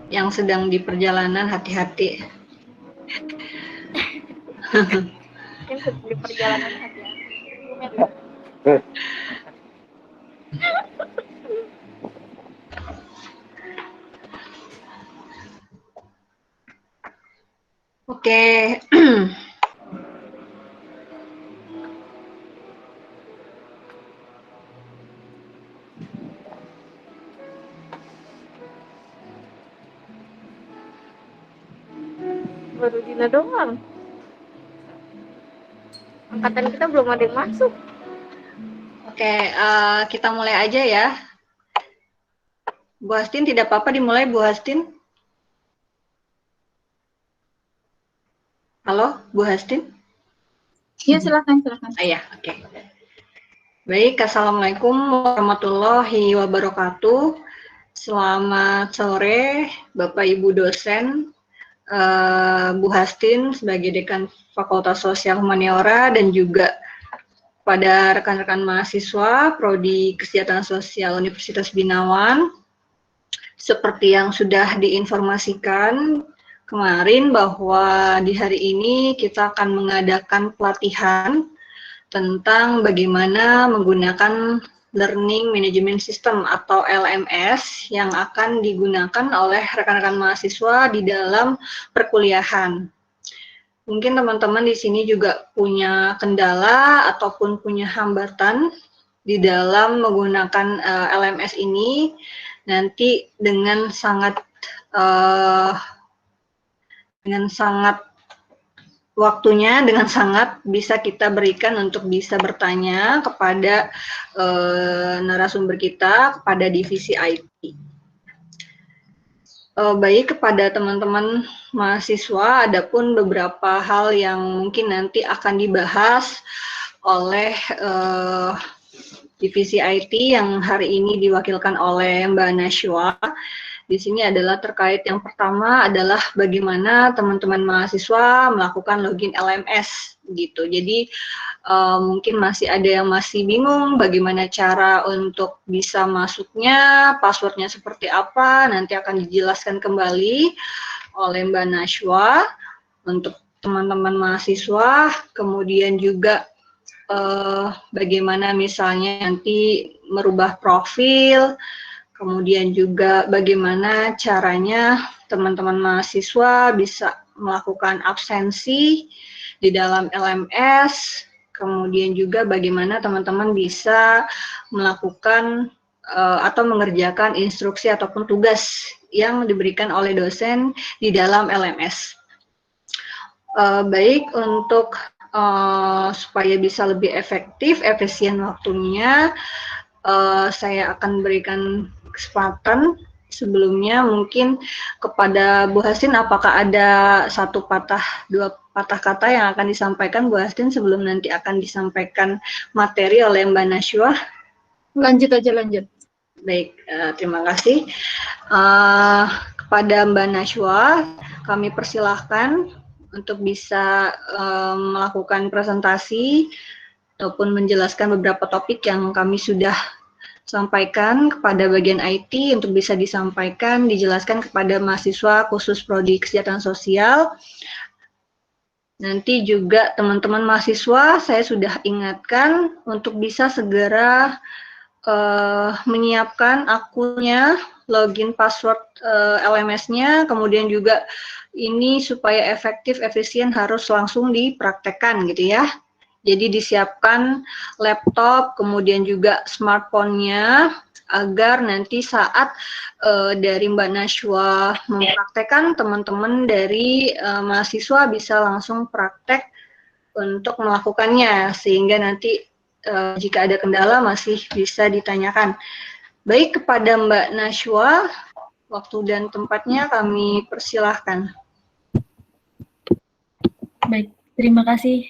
yang sedang di perjalanan hati-hati. Yang sedang di perjalanan hati-hati. Oke. Baru Dina doang. Angkatan kita belum ada yang masuk. Oke, kita mulai aja ya. Bu Hastin, tidak apa-apa dimulai, Bu Hastin? Halo, Bu Hastin? Ya, silakan. Ya, oke. Baik, Assalamualaikum warahmatullahi wabarakatuh. Selamat sore, Bapak Ibu dosen, Bu Hastin sebagai Dekan Fakultas Sosial Humaniora, dan juga pada rekan-rekan mahasiswa Prodi Kesejahteraan Sosial Universitas Binawan. Seperti yang sudah diinformasikan kemarin bahwa di hari ini kita akan mengadakan pelatihan tentang bagaimana menggunakan Learning Management System atau LMS yang akan digunakan oleh rekan-rekan mahasiswa di dalam perkuliahan. Mungkin teman-teman di sini juga punya kendala ataupun punya hambatan di dalam menggunakan LMS ini. Nanti dengan sangat waktunya dengan sangat bisa kita berikan untuk bisa bertanya kepada narasumber kita, kepada divisi IT. Baik, kepada teman-teman mahasiswa, adapun beberapa hal yang mungkin nanti akan dibahas oleh divisi IT yang hari ini diwakilkan oleh Mbak Nashwa. Di sini adalah terkait yang pertama adalah bagaimana teman-teman mahasiswa melakukan login LMS gitu. Jadi mungkin masih ada yang masih bingung bagaimana cara untuk bisa masuknya, passwordnya seperti apa, nanti akan dijelaskan kembali oleh Mbak Nashwa untuk teman-teman mahasiswa. Kemudian juga bagaimana misalnya nanti merubah profil, kemudian juga bagaimana caranya teman-teman mahasiswa bisa melakukan absensi di dalam LMS, kemudian juga bagaimana teman-teman bisa melakukan atau mengerjakan instruksi ataupun tugas yang diberikan oleh dosen di dalam LMS. Baik, untuk supaya bisa lebih efektif, efisien waktunya, saya akan berikan kesempatan sebelumnya mungkin kepada Bu Hastin, apakah ada dua patah kata yang akan disampaikan Bu Hastin sebelum nanti akan disampaikan materi oleh Mbak Nashwa? Lanjut aja. Baik, terima kasih. Kepada Mbak Nashwa, kami persilahkan untuk bisa melakukan presentasi ataupun menjelaskan beberapa topik yang kami sudah sampaikan kepada bagian IT untuk bisa disampaikan, dijelaskan kepada mahasiswa khusus Prodi Kesejahteraan Sosial. Nanti juga teman-teman mahasiswa saya sudah ingatkan untuk bisa segera menyiapkan akunnya, login password LMS-nya, kemudian juga ini supaya efektif, efisien harus langsung dipraktekkan gitu ya. Jadi disiapkan laptop, kemudian juga smartphone-nya, agar nanti saat dari Mbak Nashwa mempraktekkan, teman-teman dari mahasiswa bisa langsung praktek untuk melakukannya, sehingga nanti jika ada kendala masih bisa ditanyakan. Baik, kepada Mbak Nashwa, waktu dan tempatnya kami persilahkan. Baik, terima kasih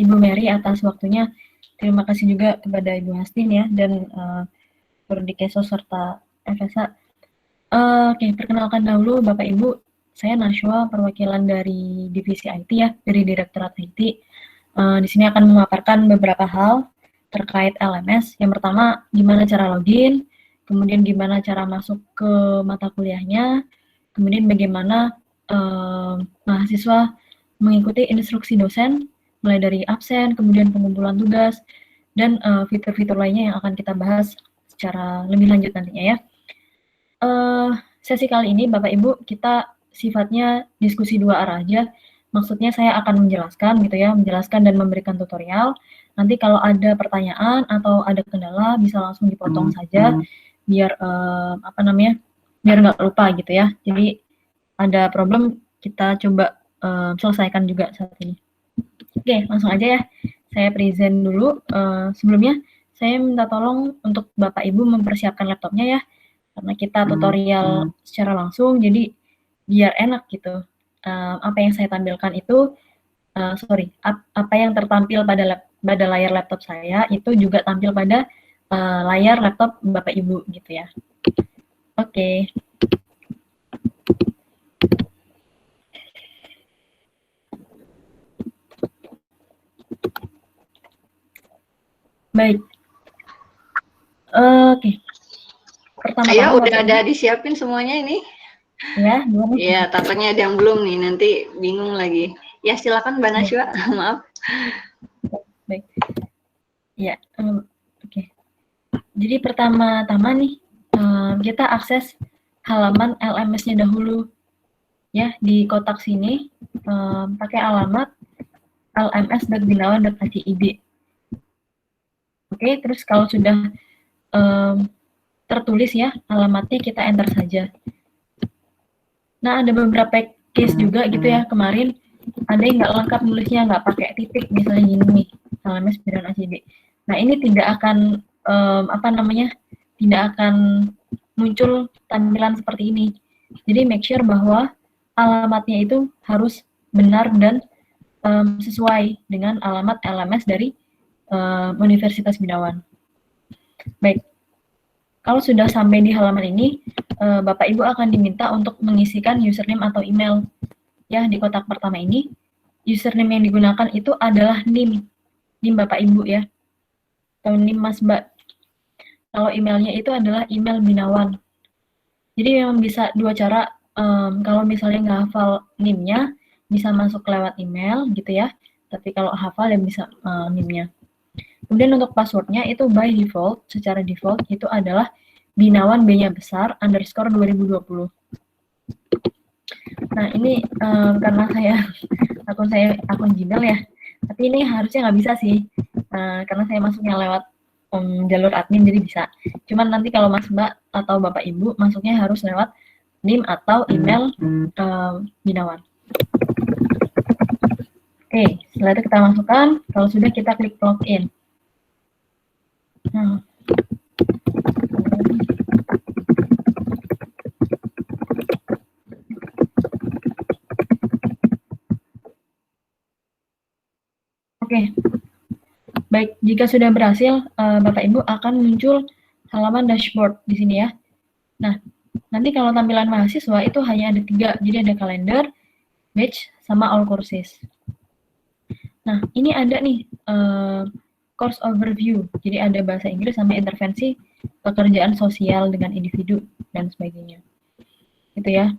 Ibu Mary atas waktunya. Terima kasih juga kepada Ibu Hastin ya, dan Prodi Keso serta FSA. Oke, perkenalkan dahulu Bapak Ibu, saya Nashwa, perwakilan dari Divisi IT ya, dari Direktorat IT. Di sini akan memaparkan beberapa hal terkait LMS. Yang pertama, gimana cara login, kemudian gimana cara masuk ke mata kuliahnya, kemudian bagaimana mahasiswa mengikuti instruksi dosen, mulai dari absen, kemudian pengumpulan tugas, dan fitur-fitur lainnya yang akan kita bahas secara lebih lanjut nantinya ya. Sesi kali ini Bapak Ibu kita sifatnya diskusi dua arah aja. Maksudnya saya akan menjelaskan gitu ya, menjelaskan dan memberikan tutorial. Nanti kalau ada pertanyaan atau ada kendala bisa langsung dipotong saja biar biar nggak lupa gitu ya. Jadi ada problem kita coba selesaikan juga saat ini. Oke, langsung aja ya. Saya present dulu. Sebelumnya saya minta tolong untuk Bapak Ibu mempersiapkan laptopnya ya. Karena kita tutorial secara langsung, jadi biar enak gitu. Apa yang saya tampilkan itu, apa yang tertampil pada layar laptop saya itu juga tampil pada layar laptop Bapak Ibu gitu ya. Oke. Baik. Oke. Saya udah ada disiapin semuanya ini. Ya, belum. Iya, tampaknya ada yang belum nih, nanti bingung lagi. Ya, silakan Mbak Najwa, maaf. Baik. Ya, oke. Jadi pertama-tama nih, kita akses halaman LMS-nya dahulu. Ya, di kotak sini, pakai alamat lms.gunawan.ac.id. Oke, terus kalau sudah tertulis ya alamatnya, kita enter saja. Nah, ada beberapa case juga gitu ya, kemarin ada yang nggak lengkap nulisnya, nggak pakai titik, misalnya gini nih, LMS Bidan ACD. Nah, ini tidak akan tidak akan muncul tampilan seperti ini. Jadi make sure bahwa alamatnya itu harus benar dan sesuai dengan alamat LMS dari Universitas Binawan. Baik. Kalau sudah sampai di halaman ini, Bapak Ibu akan diminta untuk mengisikan username atau email. Ya, di kotak pertama ini, username yang digunakan itu adalah NIM Bapak Ibu ya, atau NIM Mas Mbak. Kalau emailnya itu adalah email Binawan. Jadi memang bisa dua cara, kalau misalnya nggak hafal NIM-nya, bisa masuk lewat email gitu ya, tapi kalau hafal ya bisa NIM-nya. Kemudian untuk passwordnya itu by default, secara default itu adalah Binawan B-nya besar _ 2020. Nah ini karena akun Gmail ya, tapi ini harusnya nggak bisa sih, karena saya masuknya lewat jalur admin jadi bisa. Cuman nanti kalau Mas Mbak atau Bapak Ibu masuknya harus lewat NIM atau email Binawan. Oke, setelah itu kita masukkan, kalau sudah kita klik login. Nah. Oke, baik. Jika sudah berhasil, Bapak Ibu akan muncul halaman dashboard di sini ya. Nah, nanti kalau tampilan mahasiswa itu hanya ada 3, jadi ada kalender, batch, sama all courses. Nah, ini ada nih course overview, jadi ada bahasa Inggris sama intervensi pekerjaan sosial dengan individu dan sebagainya, gitu ya.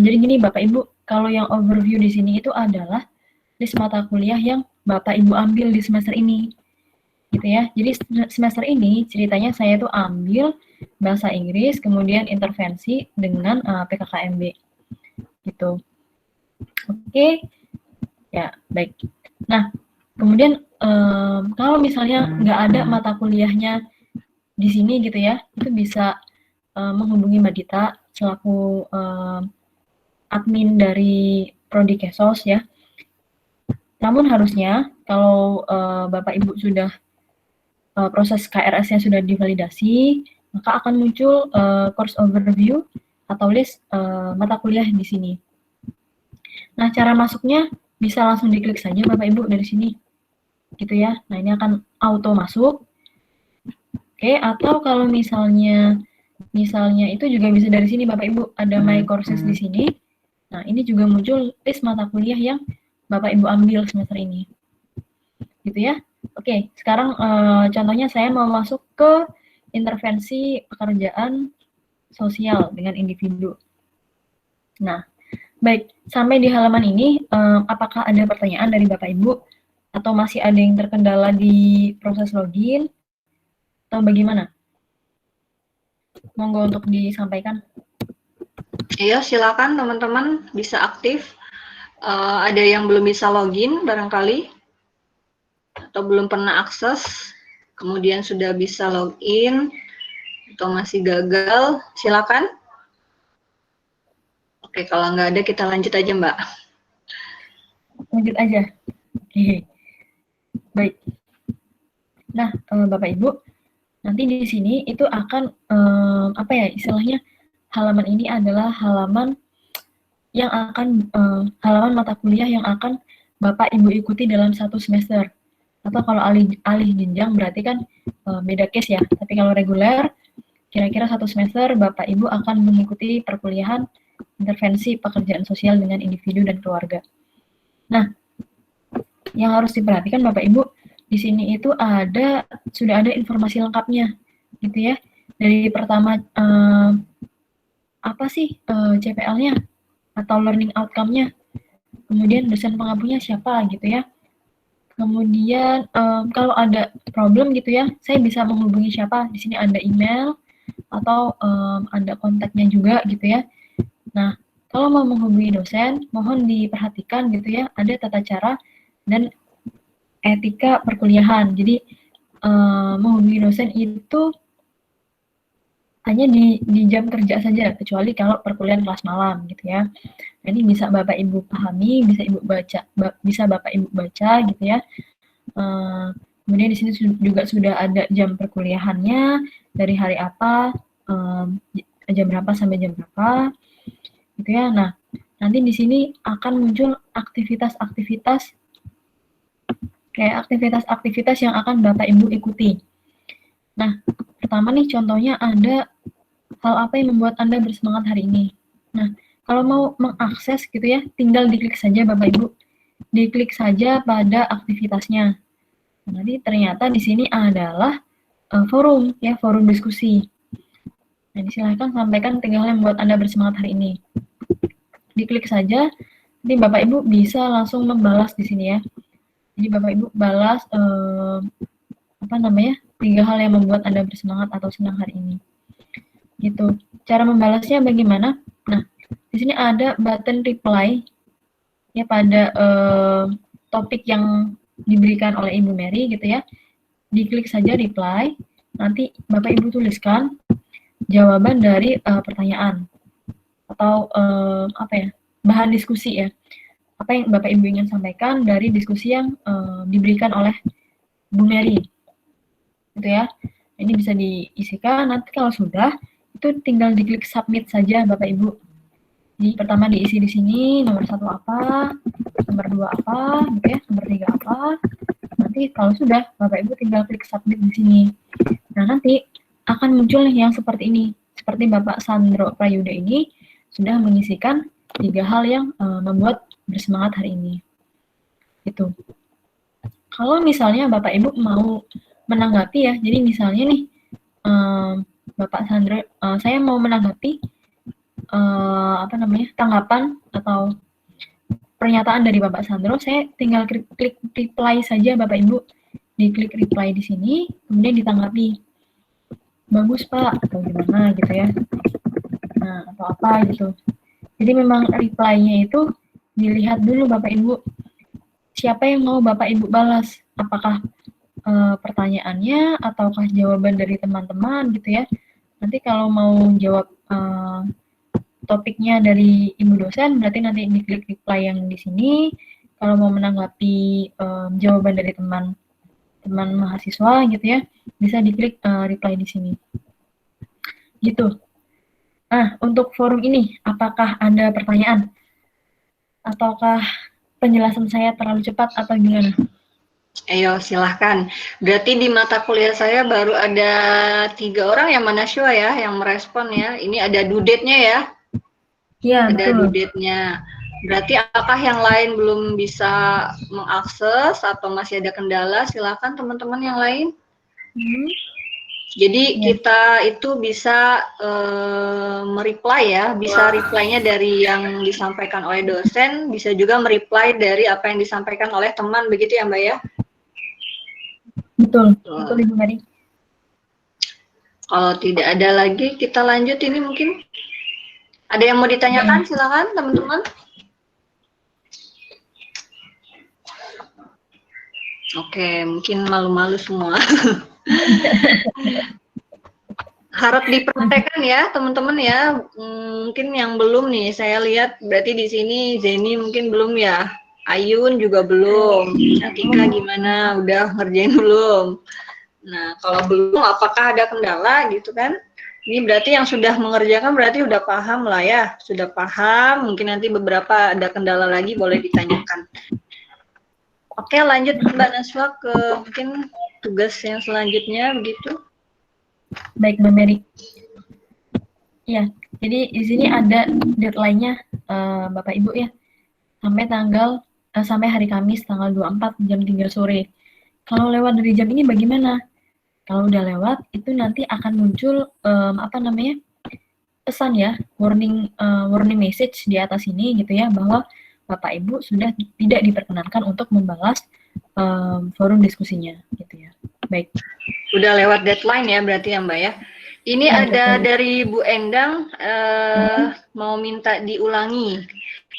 Jadi gini Bapak Ibu, kalau yang overview di sini itu adalah list mata kuliah yang Bapak Ibu ambil di semester ini, gitu ya. Jadi semester ini ceritanya saya tuh ambil bahasa Inggris, kemudian intervensi dengan PKKMB, gitu. Oke, ya baik. Nah, kemudian kalau misalnya nggak ada mata kuliahnya di sini gitu ya, itu bisa menghubungi Mbak Dita selaku admin dari Prodi Kesos ya. Namun harusnya kalau Bapak Ibu sudah proses KRS-nya sudah divalidasi, maka akan muncul course overview atau list mata kuliah di sini. Nah, cara masuknya bisa langsung diklik saja Bapak Ibu dari sini. Gitu ya. Nah, ini akan auto masuk. Oke, atau kalau misalnya itu juga bisa dari sini Bapak Ibu, ada my courses di sini. Nah, ini juga muncul list mata kuliah yang Bapak Ibu ambil semester ini. Gitu ya. Oke, sekarang contohnya saya mau masuk ke intervensi pekerjaan sosial dengan individu. Nah, baik, sampai di halaman ini, apakah ada pertanyaan dari Bapak Ibu? Atau masih ada yang terkendala di proses login? Atau bagaimana? Monggo untuk disampaikan. Iya, silakan teman-teman bisa aktif. Ada yang belum bisa login barangkali, atau belum pernah akses, kemudian sudah bisa login, atau masih gagal, silakan. Oke, kalau nggak ada kita lanjut aja, Mbak. Lanjut aja. Oke. Baik. Nah, Bapak Ibu, nanti di sini itu akan apa ya istilahnya, halaman ini adalah halaman yang akan halaman mata kuliah yang akan Bapak Ibu ikuti dalam satu semester. Atau kalau alih jenjang berarti kan beda case ya. Tapi kalau reguler, kira-kira satu semester Bapak Ibu akan mengikuti perkuliahan intervensi pekerjaan sosial dengan individu dan keluarga. Nah, yang harus diperhatikan Bapak Ibu, di sini itu sudah ada informasi lengkapnya, gitu ya. Dari pertama apa sih CPL-nya atau learning outcome-nya, kemudian dosen pengampunya siapa, gitu ya. Kemudian kalau ada problem gitu ya, saya bisa menghubungi siapa. Di sini ada email atau ada kontaknya juga gitu ya. Nah, kalau mau menghubungi dosen, mohon diperhatikan gitu ya, ada tata cara dan etika perkuliahan. Jadi menghubungi dosen itu hanya di jam kerja saja, kecuali kalau perkuliahan kelas malam gitu ya. Jadi bisa Bapak Ibu pahami, bisa Bapak Ibu baca gitu ya. Kemudian di sini juga sudah ada jam perkuliahannya, dari hari apa, jam berapa sampai jam berapa, gitu ya. Nah, nanti di sini akan muncul aktivitas-aktivitas yang akan Bapak Ibu ikuti. Nah, pertama nih contohnya ada hal apa yang membuat Anda bersemangat hari ini. Nah, kalau mau mengakses gitu ya, tinggal diklik saja Bapak Ibu. Diklik saja pada aktivitasnya. Nanti ternyata di sini adalah forum ya, forum diskusi. Nah, silakan sampaikan 3 hal yang membuat Anda bersemangat hari ini. Diklik saja, nanti Bapak Ibu bisa langsung membalas di sini ya. Jadi Bapak Ibu balas 3 hal yang membuat Anda bersemangat atau senang hari ini. Gitu. Cara membalasnya bagaimana? Nah, di sini ada button reply ya pada topik yang diberikan oleh Ibu Mary gitu ya. Diklik saja reply, nanti Bapak Ibu tuliskan jawaban dari pertanyaan atau bahan diskusi ya. Apa yang Bapak Ibu ingin sampaikan dari diskusi yang diberikan oleh Bu Mary. Gitu ya. Ini bisa diisikan, nanti kalau sudah itu tinggal diklik submit saja Bapak Ibu. Jadi pertama diisi di sini nomor 1 apa, nomor 2 apa, gitu ya, nomor 3 apa. Nanti kalau sudah Bapak Ibu tinggal klik submit di sini. Nah, nanti akan muncul yang seperti ini. Seperti Bapak Sandro Prayuda ini sudah mengisikan 3 hal yang membuat bersemangat hari ini. Itu. Kalau misalnya Bapak Ibu mau menanggapi ya, jadi misalnya nih Bapak Sandro, saya mau menanggapi tanggapan atau pernyataan dari Bapak Sandro, saya tinggal klik reply saja Bapak Ibu, diklik reply di sini, kemudian ditanggapi, bagus Pak atau gimana gitu ya, nah atau apa gitu. Jadi memang reply-nya itu dilihat dulu Bapak Ibu, siapa yang mau Bapak Ibu balas, apakah pertanyaannya ataukah jawaban dari teman-teman gitu ya. Nanti kalau mau jawab topiknya dari Ibu dosen, berarti nanti diklik reply yang di sini. Kalau mau menanggapi jawaban dari teman mahasiswa gitu ya, bisa diklik reply di sini. Gitu. Nah, untuk forum ini, apakah ada pertanyaan? Ataukah penjelasan saya terlalu cepat atau gimana? Ayo, silahkan. Berarti di mata kuliah saya baru ada 3 orang yang Manaswa ya, yang merespon ya. Ini ada due-date-nya ya. Iya, ada betul. due date-nya. Berarti apakah yang lain belum bisa mengakses atau masih ada kendala? Silakan teman-teman yang lain. Jadi Iya. kita itu bisa mereply ya, bisa reply-nya dari yang disampaikan oleh dosen, bisa juga mereply dari apa yang disampaikan oleh teman, begitu ya Mbak ya? Betul, betul Ibu Mary. Kalau tidak ada lagi, kita lanjut ini mungkin. Ada yang mau ditanyakan? Silakan teman-teman. Oke, mungkin malu-malu semua. Harap dipraktekkan ya teman-teman ya. Mungkin yang belum nih, saya lihat berarti di sini Zeni mungkin belum ya. Ayun juga belum. Atika gimana? Udah ngerjain belum? Nah, kalau belum apakah ada kendala gitu kan? Ini berarti yang sudah mengerjakan berarti udah paham lah ya. Sudah paham, mungkin nanti beberapa ada kendala lagi boleh ditanyakan. Oke, lanjut Mbak Naswa ke mungkin tugas yang selanjutnya begitu. Baik, Mbak Mary. Ya, jadi di sini ada deadline-nya Bapak Ibu ya. Sampai hari Kamis tanggal 24 jam 3 sore. Kalau lewat dari jam ini bagaimana? Kalau udah lewat itu nanti akan muncul pesan ya, warning message di atas ini gitu ya, bahwa Bapak Ibu sudah tidak diperkenankan untuk membalas forum diskusinya gitu ya. Baik. Udah lewat deadline ya berarti ya Mbak ya. Ini Ya, ada betul. dari Bu Endang mau minta diulangi.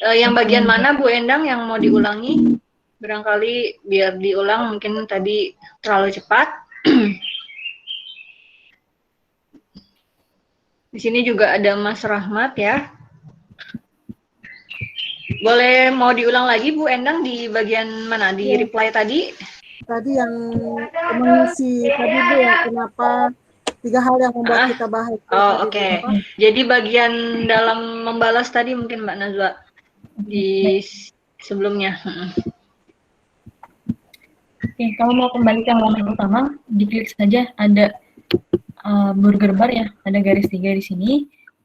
Yang bagian mana Bu Endang yang mau diulangi? Barangkali biar diulang mungkin tadi terlalu cepat. Di sini juga ada Mas Rahmat ya. Boleh mau diulang lagi Bu Endang di bagian mana? Di reply tadi? Tadi yang mengisi tadi Bu ya, kenapa 3 hal yang membuat kita bahagia. Oh, oke. Jadi bagian dalam membalas tadi mungkin Mbak Nazwa di sebelumnya. Oke, kalau mau kembali ke halaman utama, diklik saja ada burger bar ya, ada garis 3 di sini.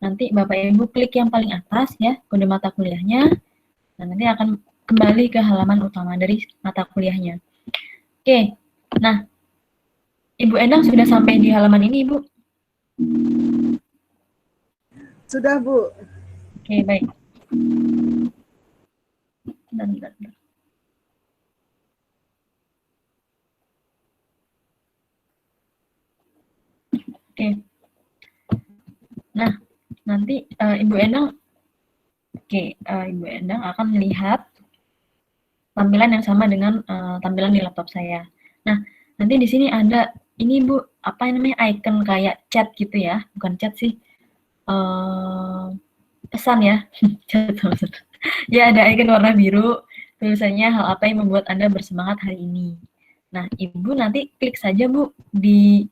Nanti Bapak Ibu klik yang paling atas ya, kode mata kuliahnya. Nah, nanti akan kembali ke halaman utama dari mata kuliahnya. Oke, nah Ibu Endang sudah sampai di halaman ini, Ibu? Sudah, Bu. Oke, baik. Bentar. Oke. Nah, nanti Ibu Endang akan melihat tampilan yang sama dengan tampilan di laptop saya. Nah, nanti di sini ada ini Bu, apa namanya, icon kayak chat gitu ya, bukan chat sih, pesan ya. Ya, ada icon warna biru, tulisannya hal apa yang membuat Anda bersemangat hari ini. Nah, Ibu nanti klik saja Bu di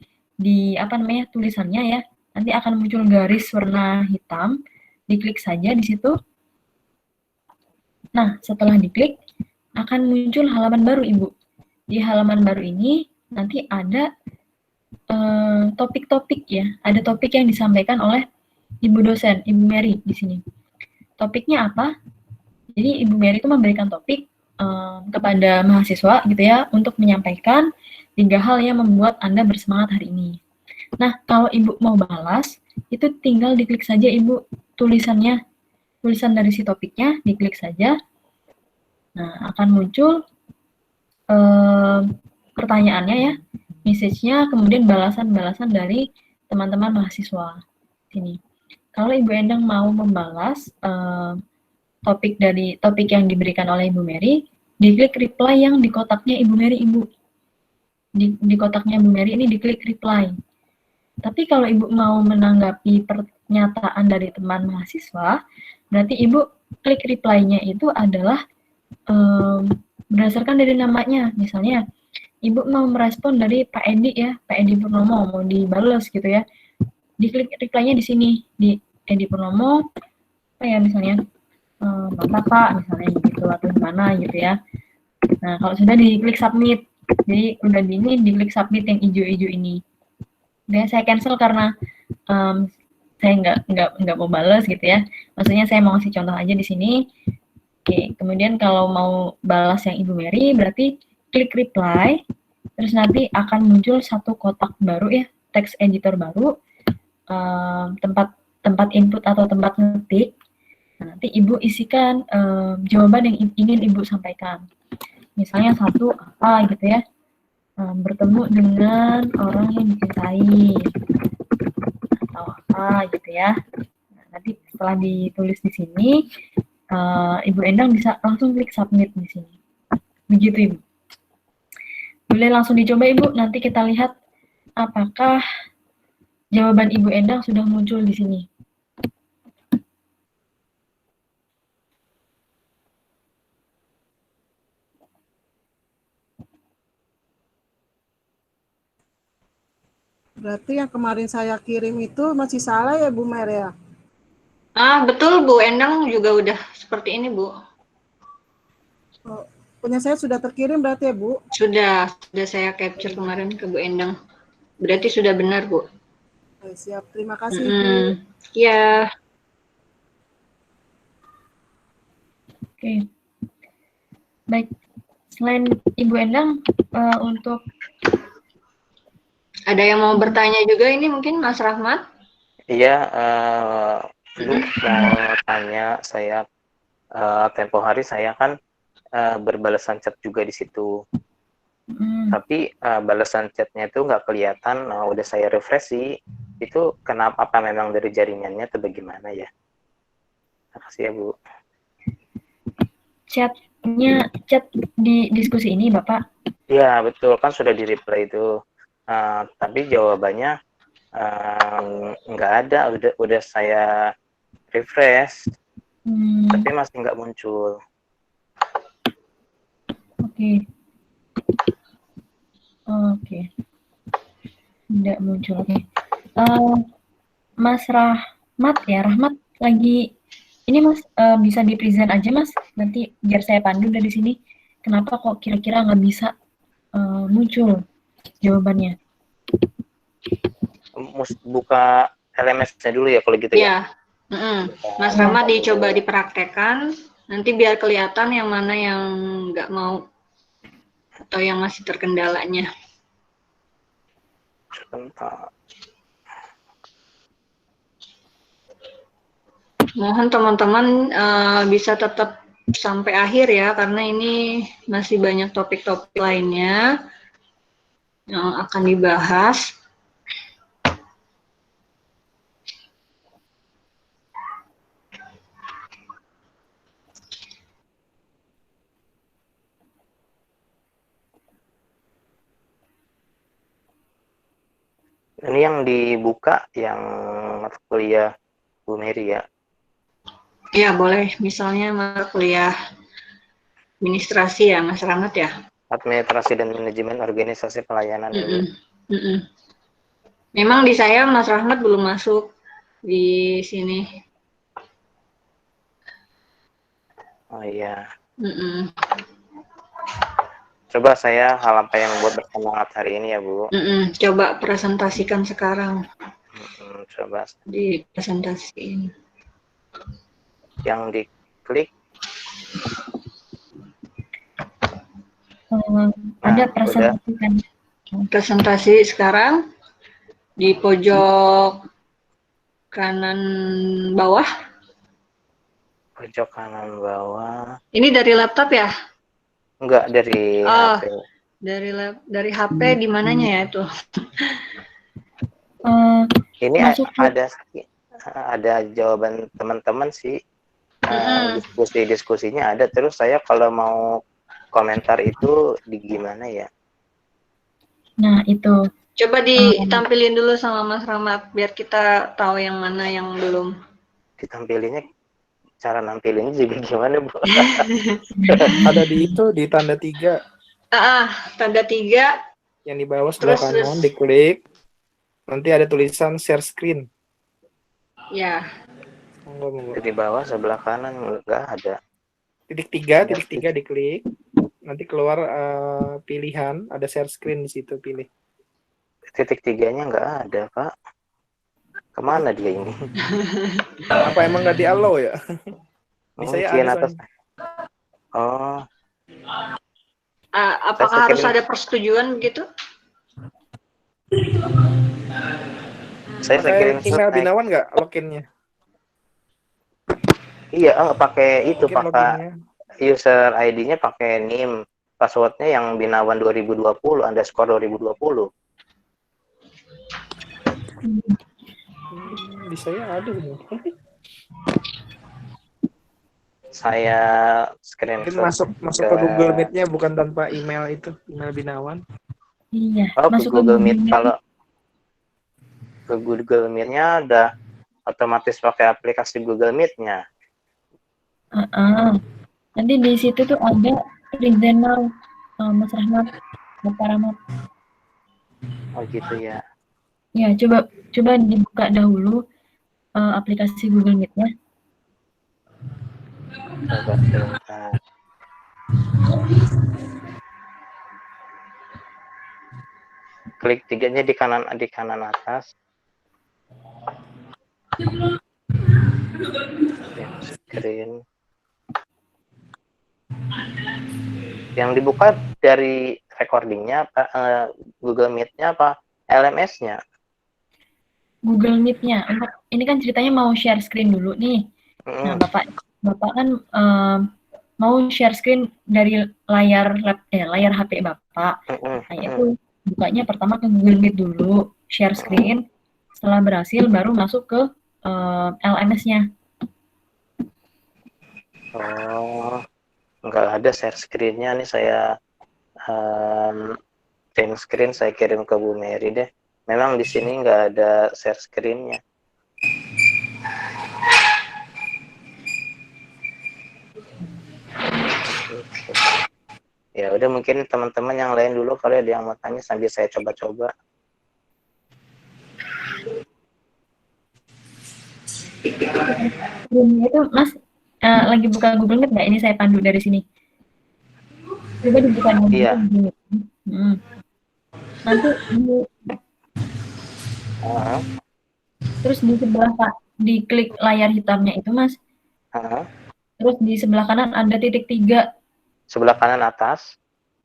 tulisannya ya. Nanti akan muncul garis warna hitam, diklik saja di situ. Nah, setelah diklik akan muncul halaman baru Ibu. Di halaman baru ini nanti ada topik-topik ya. Ada topik yang disampaikan oleh Ibu dosen, Ibu Mary di sini. Topiknya apa? Jadi Ibu Mary itu memberikan topik kepada mahasiswa gitu ya, untuk menyampaikan 3 hal yang membuat Anda bersemangat hari ini. Nah, kalau Ibu mau balas, itu tinggal diklik saja Ibu tulisan dari si topiknya, diklik saja. Nah, akan muncul pertanyaannya ya, message-nya, kemudian balasan-balasan dari teman-teman mahasiswa. Sini. Kalau Ibu Endang mau membalas topik yang diberikan oleh Ibu Mary, diklik reply yang di kotaknya Ibu Mary, Ibu. Di kotaknya Ibu Mary ini diklik reply. Tapi kalau Ibu mau menanggapi pernyataan dari teman mahasiswa, berarti Ibu klik reply-nya itu adalah berdasarkan dari namanya. Misalnya, Ibu mau merespon dari Pak Edi ya, Pak Edi Purnomo, mau dibalas gitu ya. Diklik reply-nya di sini, di Edi Purnomo, apa ya misalnya, Bapak misalnya gitu, atau gimana gitu ya. Nah, kalau sudah diklik submit, jadi udah diklik submit yang hijau-hijau ini. Udah saya cancel karena saya nggak mau balas gitu ya. Maksudnya saya mau ngasih contoh aja di sini. Oke, kemudian kalau mau balas yang Ibu Mary, berarti klik reply, terus nanti akan muncul satu kotak baru ya, text editor baru, tempat input atau tempat ngetik. Nah, nanti Ibu isikan jawaban yang ingin Ibu sampaikan. Misalnya satu apa gitu ya, bertemu dengan orang yang dicintai atau apa gitu ya. Nah, nanti setelah ditulis di sini, Ibu Endang bisa langsung klik submit di sini. Begitu Ibu. Boleh langsung dicoba Ibu, nanti kita lihat apakah jawaban Ibu Endang sudah muncul di sini. Berarti yang kemarin saya kirim itu masih salah ya Bu Mer ya? Betul Bu Endang juga udah seperti ini Bu. Oh, punya saya sudah terkirim berarti ya Bu? Sudah saya capture kemarin ke Bu Endang. Berarti sudah benar Bu. Oke, siap, terima kasih Bu. Ya. Oke. Baik. Selain Ibu Endang, untuk ada yang mau bertanya juga ini mungkin Mas Rahmat? Iya, Bu mau tanya saya, tempo hari saya kan berbalasan chat juga di situ. Tapi balasan chatnya itu nggak kelihatan. Udah saya refresh sih, itu kenapa? Apa memang dari jaringannya atau bagaimana ya? Terima kasih ya Bu. Chat di diskusi ini Bapak? Iya betul, kan sudah di reply itu. Tapi jawabannya nggak ada. Udah saya refresh, tapi masih nggak muncul. Oke. Tidak muncul. Oke. Mas Rahmat ya, Rahmat lagi ini Mas, bisa di present aja Mas, nanti biar saya pandu dari sini. Kenapa kok kira-kira nggak bisa muncul jawabannya? Buka LMS-nya dulu ya kalau gitu ya. Mas Rahmat dicoba dipraktekkan, nanti biar kelihatan yang mana yang nggak mau atau yang masih terkendalanya. Sebentar. Mohon teman-teman bisa tetap sampai akhir ya, karena ini masih banyak topik-topik lainnya yang akan dibahas. Ini yang dibuka yang mata kuliah Bu Mary ya? Ya boleh, misalnya mata kuliah administrasi ya Mas Rahmat ya? Administrasi dan Manajemen Organisasi Pelayanan. Memang di saya Mas Rahmat belum masuk di sini. Oh iya. Coba saya hal apa yang membuat bersemangat hari ini ya Bu? Coba presentasikan sekarang. Coba. Dipresentasiin. Yang diklik. Ada presentasi kan? Presentasi sekarang di pojok kanan bawah. Pojok kanan bawah. Ini dari laptop ya? Enggak, dari HP. Dari HP di mananya ya itu? Ini ada jawaban teman-teman sih. Diskusinya ada. Terus saya kalau mau komentar itu di gimana ya? Nah itu. Coba ditampilin dulu sama Mas Rahmat biar kita tahu yang mana yang belum. Ditampilinnya, cara nampilinnya juga gimana Bu? Ada di tanda 3. Tanda 3. Yang di bawah sebelah kanan diklik. Nanti ada tulisan share screen. Ya. Di bawah sebelah kanan nggak ada. Titik 3 diklik. Nanti keluar pilihan, ada share screen di situ, pilih. Titik 3-nya nggak ada Pak. Kemana dia ini? Apa emang nggak di-allow ya? Ini saya ada atas. Oh. Apakah harus ada persetujuan begitu? Saya Pakai kirim email selesai. Binawan nggak loginnya? Iya, pakai itu, Login pakai loginnya. user ID-nya pakai NIM, passwordnya yang Binawan 2020 underscore 2020. Di saya ada nih. Saya Mungkin screenshot masuk ke Google Meet-nya bukan tanpa email itu, email Binawan. Iya, ke masuk ke Google Meet. Meet. Kalau ke Google Meet-nya udah otomatis pakai aplikasi Google Meet-nya. Nanti di situ tuh ada present now, Mas Rahmat, Bapak Rahmat. Oh gitu ya. Ya, coba dibuka dahulu aplikasi Google Meet-nya. Coba sebentar. Klik tiganya di kanan atas. Screen. Yang dibuka dari recordingnya apa, Google Meet-nya apa LMS-nya? Google Meet-nya. Ini kan ceritanya mau share screen dulu nih. Nah, Bapak kan mau share screen dari layar HP Bapak. Nah, itu bukanya pertama ke Google Meet dulu, share screen. Setelah berhasil baru masuk ke LMS-nya. Oh, nggak ada share screen-nya nih. Saya print screen saya kirim ke Bu Mary deh. Memang di sini nggak ada share screen-nya. Ya udah, mungkin teman-teman yang lain dulu kalau ada yang mau tanya sambil saya coba-coba. Itu Mas lagi buka Google Meet nggak? Ini saya pandu dari sini. Coba dibuka dulu. Iya. Nanti terus di sebelah diklik layar hitamnya itu Mas. Terus di sebelah kanan ada titik 3. Sebelah kanan atas.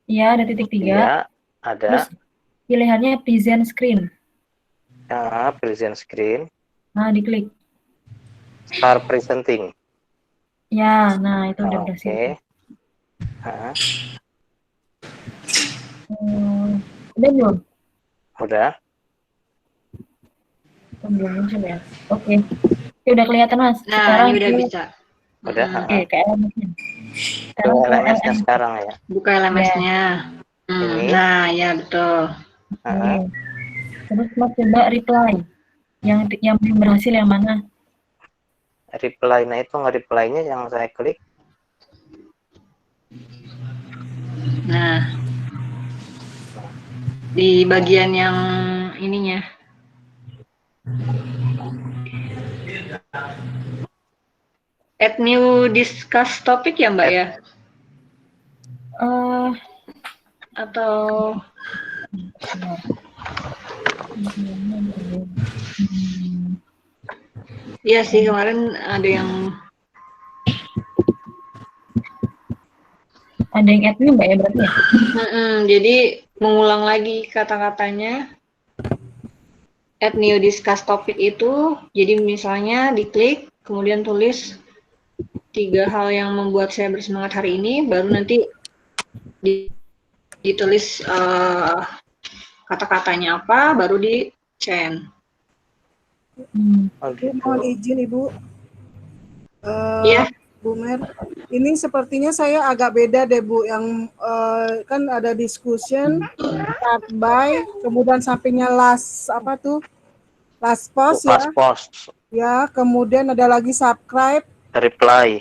Iya, ada titik 3. Iya, ada. Terus pilihannya present screen. Present screen. Nah, diklik. Start presenting. Ya, nah itu udah berhasil. Oke. Udah belum? Udah. Belum muncul ya. Oke. Udah kelihatan Mas. Nah, sekarang ini udah bisa. Udah. Oke, ke LMS-nya. Sekarang LMS-nya sekarang ya. Buka LMS-nya. Ini. Nah, ya betul. Terus Mas coba reply. Yang belum berhasil yang mana? Reply, nah itu nge-reply-nya yang saya klik. Nah, di bagian yang ininya. Add new discuss topic ya Mbak ya? Atau iya sih, kemarin ada yang add new Mbak ya berarti ya? Jadi mengulang lagi kata-katanya. Add new discuss topic itu, jadi misalnya diklik, kemudian tulis 3 hal yang membuat saya bersemangat hari ini, baru nanti ditulis kata-katanya apa, baru di-send. Mohon izin Ibu. Iya. Bu Mer, ini sepertinya saya agak beda deh Bu, yang kan ada discussion, start by, kemudian sampingnya last post ya. Last post. Ya, kemudian ada lagi subscribe. Reply.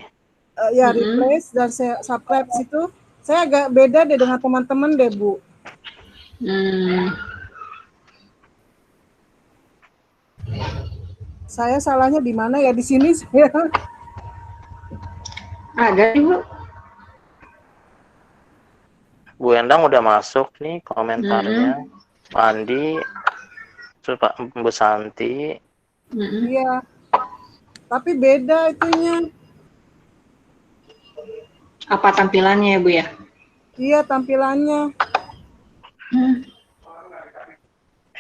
Replace dan subscribe situ. Saya agak beda deh dengan teman-teman deh Bu. Saya salahnya di mana ya? Di sini saya. Ada Ibu. Bu Endang udah masuk nih komentarnya. Andi, Bu Santi. Iya. Tapi beda itunya. Apa tampilannya ya Bu ya? Iya, tampilannya.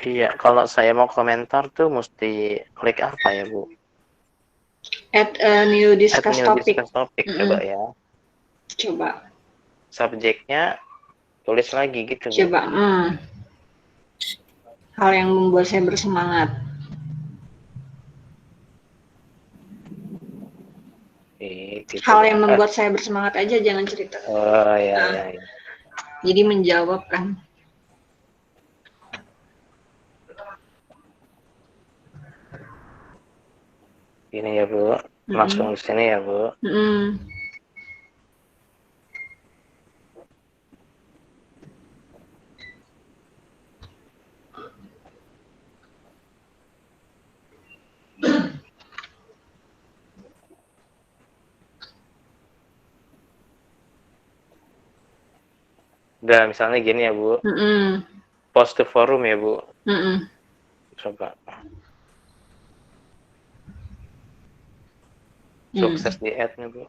Iya, kalau saya mau komentar tuh mesti klik apa ya, Bu? Add a new Add discuss new topic. discuss topic, Mm-mm. coba ya. Coba. Subjeknya tulis lagi gitu, Bu. Coba. Hal yang membuat saya bersemangat. Gitu, Hal Bu. yang membuat saya bersemangat aja, jangan cerita. Oh, ya, Nah. ya, ya. Jadi menjawab kan. Ini ya, Bu. Langsung di sini ya, Bu. Udah, misalnya gini ya, Bu. Post to forum ya, Bu. Coba. Sukses di add-nya, Bu.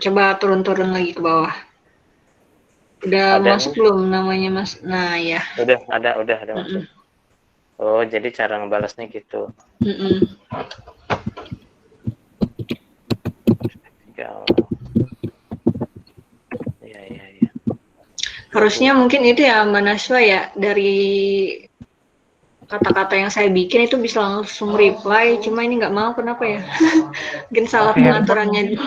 Coba turun-turun lagi ke bawah. Udah Ada masuk nih. belum namanya, Mas? Nah, ya. Udah masuk. Oh, jadi cara ngebalasnya gitu. Iya. Harusnya mungkin itu ya, Mbak Naswa ya, dari kata-kata yang saya bikin itu bisa langsung reply, cuma ini nggak mau, kenapa ya? Mungkin salah pengaturannya.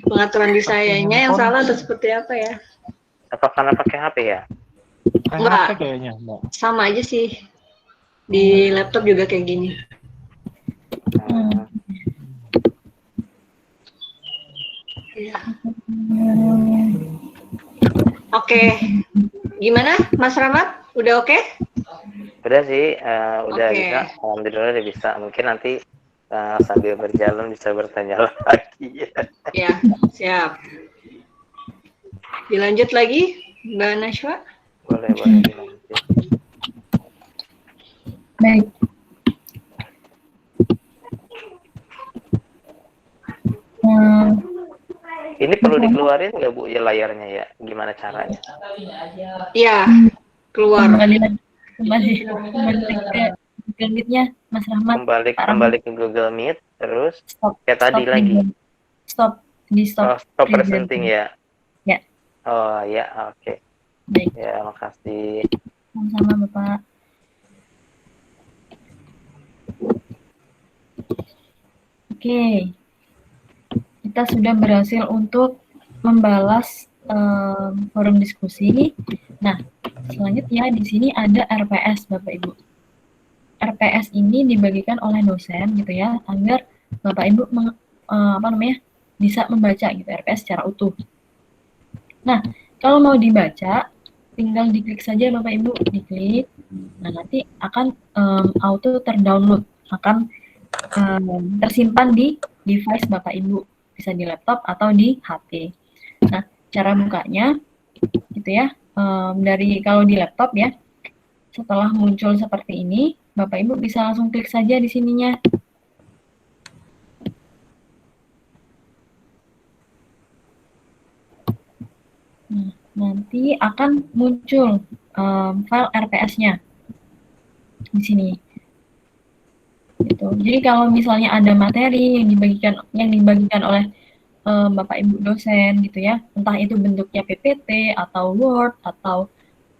Pengaturan di sayanya yang salah atau seperti apa ya? Apa karena pakai HP ya? Enggak, kayaknya, Mbak. sama aja sih. Di laptop juga kayak gini. Oke. Gimana, Mas Rahmat? Udah oke? Udah sih, udah Oke. bisa. Alhamdulillah udah bisa. Mungkin nanti sambil berjalan bisa bertanya lagi. Ya, siap. Dilanjut lagi, Mbak Nashwa? Boleh dilanjut. Baik. Ini perlu dikeluarin nggak, Bu, ya layarnya ya? Gimana caranya? Iya, keluar. Kembali ke Google Meet-nya, Mas Rahmat. Kembali ke Google Meet, terus Stop. kayak tadi lagi. Stop Stop presenting ya? Ya. Oh ya, oke. Baik. Ya, makasih. Sama-sama, Bapak. Oke. Kita sudah berhasil untuk membalas forum diskusi. Nah, selanjutnya di sini ada RPS, Bapak Ibu. RPS ini dibagikan oleh dosen gitu ya, agar Bapak Ibu bisa membaca gitu RPS secara utuh. Nah, kalau mau dibaca, tinggal diklik saja Bapak Ibu, diklik. Nah, nanti akan auto terdownload, akan tersimpan di device Bapak Ibu, bisa di laptop atau di HP. Nah, cara bukanya gitu ya, dari kalau di laptop ya, setelah muncul seperti ini, Bapak Ibu bisa langsung klik saja di sininya. Nah, nanti akan muncul file RPS-nya di sini. Gitu. Jadi kalau misalnya ada materi yang dibagikan oleh Bapak Ibu dosen gitu ya, entah itu bentuknya PPT atau Word atau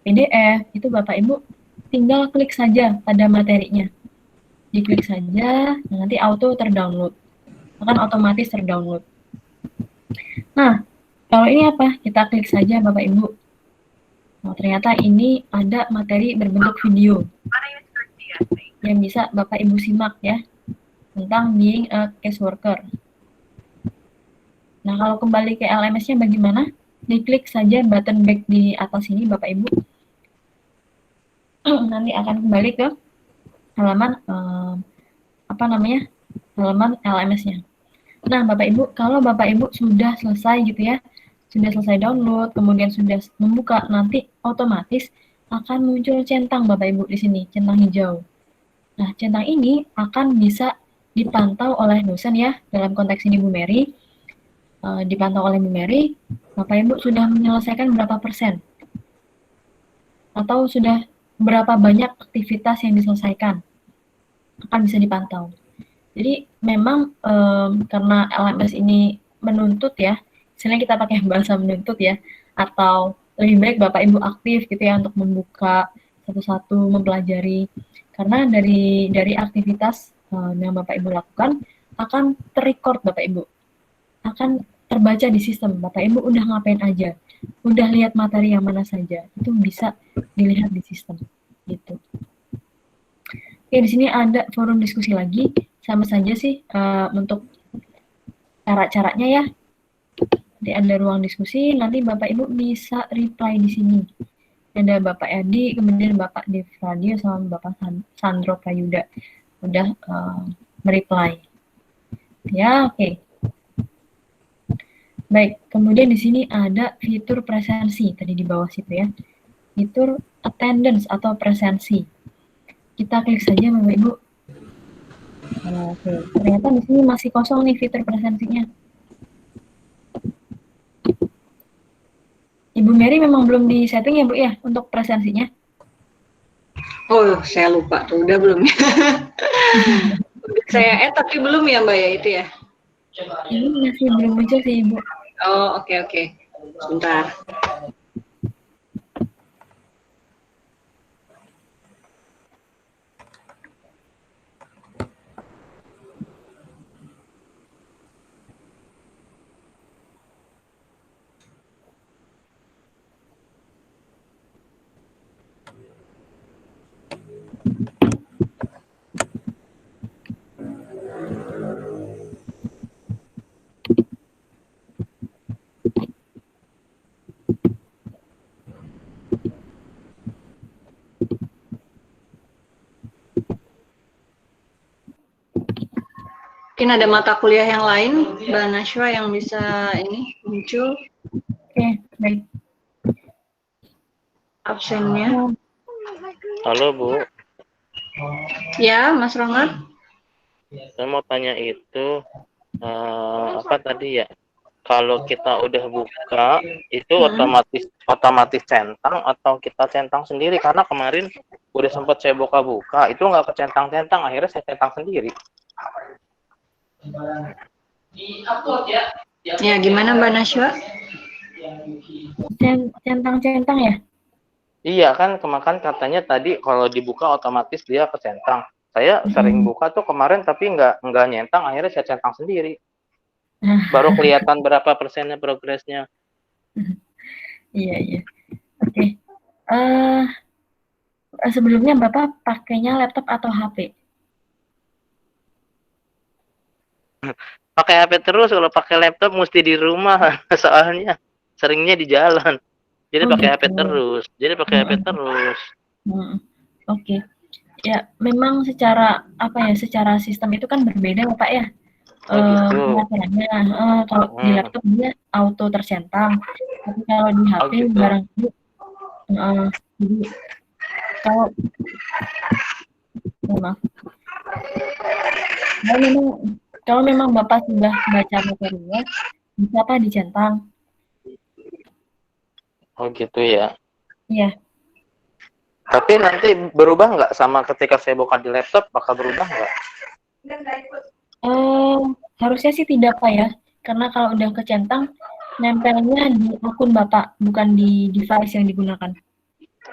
PDF, itu Bapak Ibu tinggal klik saja pada materinya. Diklik saja, nanti auto terdownload. Akan otomatis terdownload. Nah, kalau ini apa? Kita klik saja Bapak Ibu. Nah, ternyata ini ada materi berbentuk video yang bisa Bapak Ibu simak ya, tentang being a caseworker. Nah, kalau kembali ke LMS-nya bagaimana? Diklik saja button back di atas ini Bapak Ibu. Nanti akan kembali ke halaman halaman LMS-nya. Nah, Bapak Ibu, kalau Bapak Ibu sudah selesai gitu ya, sudah selesai download, kemudian sudah membuka, nanti otomatis akan muncul centang Bapak Ibu di sini, centang hijau. Nah, centang ini akan bisa dipantau oleh dosen ya, dalam konteks ini Bu Mary, dipantau oleh Bu Mary, Bapak Ibu sudah menyelesaikan berapa persen? Atau sudah berapa banyak aktivitas yang diselesaikan akan bisa dipantau. Jadi memang karena LMS ini menuntut ya, misalnya kita pakai bahasa menuntut ya, atau lebih baik Bapak Ibu aktif gitu ya untuk membuka satu-satu mempelajari, karena dari aktivitas yang Bapak Ibu lakukan akan terrecord Bapak Ibu, akan terbaca di sistem Bapak Ibu udah ngapain aja, udah lihat materi yang mana saja, itu bisa dilihat di sistem gitu. Oke, di sini ada forum diskusi lagi, sama saja sih untuk cara-caranya ya. Nanti ada ruang diskusi, nanti Bapak Ibu bisa reply di sini. Ada Bapak Edi, kemudian Bapak Dev Radio sama Bapak Sandro Prayuda udah mereply. Ya, oke. Baik, kemudian di sini ada fitur presensi tadi di bawah situ ya. Fitur attendance atau presensi. Kita klik saja Bapak Ibu. Oke, ternyata di sini masih kosong nih fitur presensinya. Ibu Mary memang belum di setting ya Bu ya untuk presensinya? Oh, saya lupa tuh, udah belum ya? Saya tapi belum ya Mbak ya itu ya? Ini masih belum muncul sih Ibu. Oh, oke. Sebentar. Mungkin ada mata kuliah yang lain, Mbak Nashwa yang bisa ini muncul. Oke, baik. Absennya. Halo Bu, Ya, Mas Ronald. saya mau tanya itu apa tadi ya? Kalau kita udah buka itu otomatis centang atau kita centang sendiri? Karena kemarin udah sempat saya buka-buka itu nggak kecentang-centang, akhirnya saya centang sendiri. Ya, gimana Mbak Nashwa? Centang-centang ya? Iya kan kemakan katanya tadi kalau dibuka otomatis dia kecentang. Saya sering buka tuh kemarin tapi nggak nyentang, akhirnya saya centang sendiri. Baru kelihatan berapa persennya progresnya. Iya. Oke. Sebelumnya Bapak pakainya laptop atau HP? Pakai HP terus, kalau pakai laptop mesti di rumah soalnya seringnya di jalan. Jadi pakai HP terus. Oke. Ya, memang secara sistem itu kan berbeda Bapak ya. Pengaturannya kalau di laptop dia auto tercentang, tapi kalau di HP barangkali jadi kalau memang Bapak sudah baca materinya, bisa apa dicentang. Oh gitu ya. Iya. Tapi nanti berubah nggak sama ketika saya buka di laptop, bakal berubah nggak? Harusnya sih tidak Pak ya, karena kalau udah kecentang, nempelnya di akun Bapak, bukan di device yang digunakan.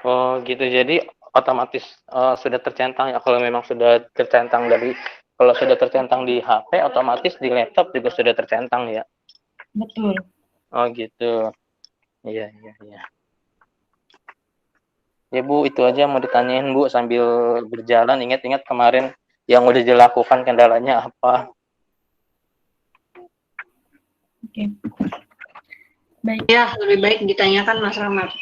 Oh gitu, jadi otomatis sudah tercentang ya. Kalau memang sudah tercentang kalau sudah tercentang di HP, otomatis di laptop juga sudah tercentang ya? Betul. Oh gitu. Iya. Ya Bu, itu aja mau ditanyain Bu sambil berjalan. Ingat-ingat kemarin yang udah dilakukan, kendalanya apa? Oke. Baik. Ya, lebih baik ditanyakan Mas Rahmat.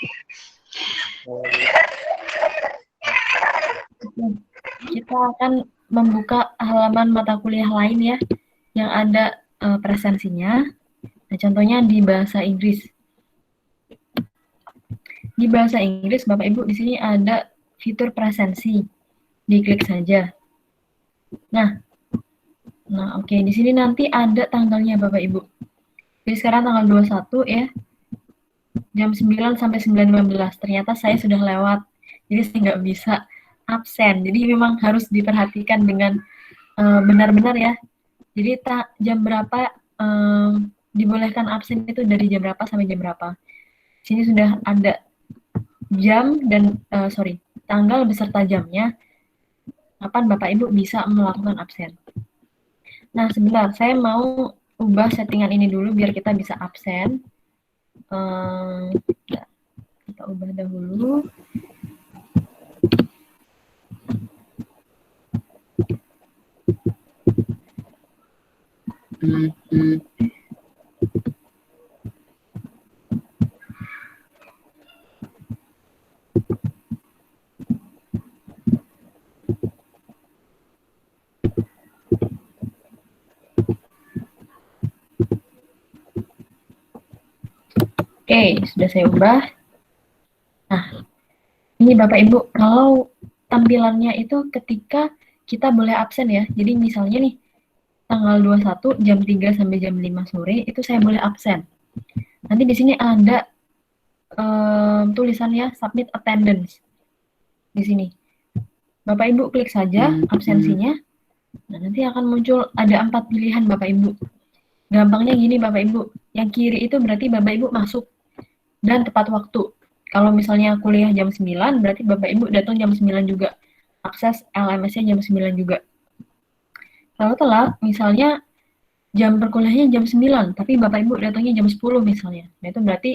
Kita akan membuka halaman mata kuliah lain ya, yang ada presensinya. Nah, contohnya di bahasa Inggris. Di bahasa Inggris, Bapak Ibu, di sini ada fitur presensi. Diklik saja. Nah, oke. Di sini nanti ada tanggalnya, Bapak Ibu. Jadi sekarang tanggal 21 ya. Jam 9 sampai 9.15. Ternyata saya sudah lewat. jadi saya nggak bisa absen. Jadi memang harus diperhatikan dengan benar-benar ya. Jadi jam berapa dibolehkan absen itu dari jam berapa sampai jam berapa. Sini sudah ada jam dan tanggal beserta jamnya kapan Bapak Ibu bisa melakukan absen. Nah, sebentar, saya mau ubah settingan ini dulu biar kita bisa absen. Kita ubah dahulu. Oke, sudah saya ubah. Nah, ini Bapak Ibu, kalau tampilannya itu ketika kita boleh absen ya. Jadi misalnya nih, tanggal 21 jam 3 sampai jam 5 sore itu saya boleh absen. Nanti di sini ada tulisannya submit attendance. Di sini. Bapak Ibu klik saja absensinya. Nah, nanti akan muncul ada 4 pilihan Bapak Ibu. Gampangnya gini Bapak Ibu, yang kiri itu berarti Bapak Ibu masuk dan tepat waktu. Kalau misalnya kuliah jam 9, berarti Bapak Ibu datang jam 9 juga. Akses LMS-nya jam 9 juga. Kalau telat, misalnya jam perkuliahannya jam 9, tapi Bapak Ibu datangnya jam 10 misalnya. Nah, itu berarti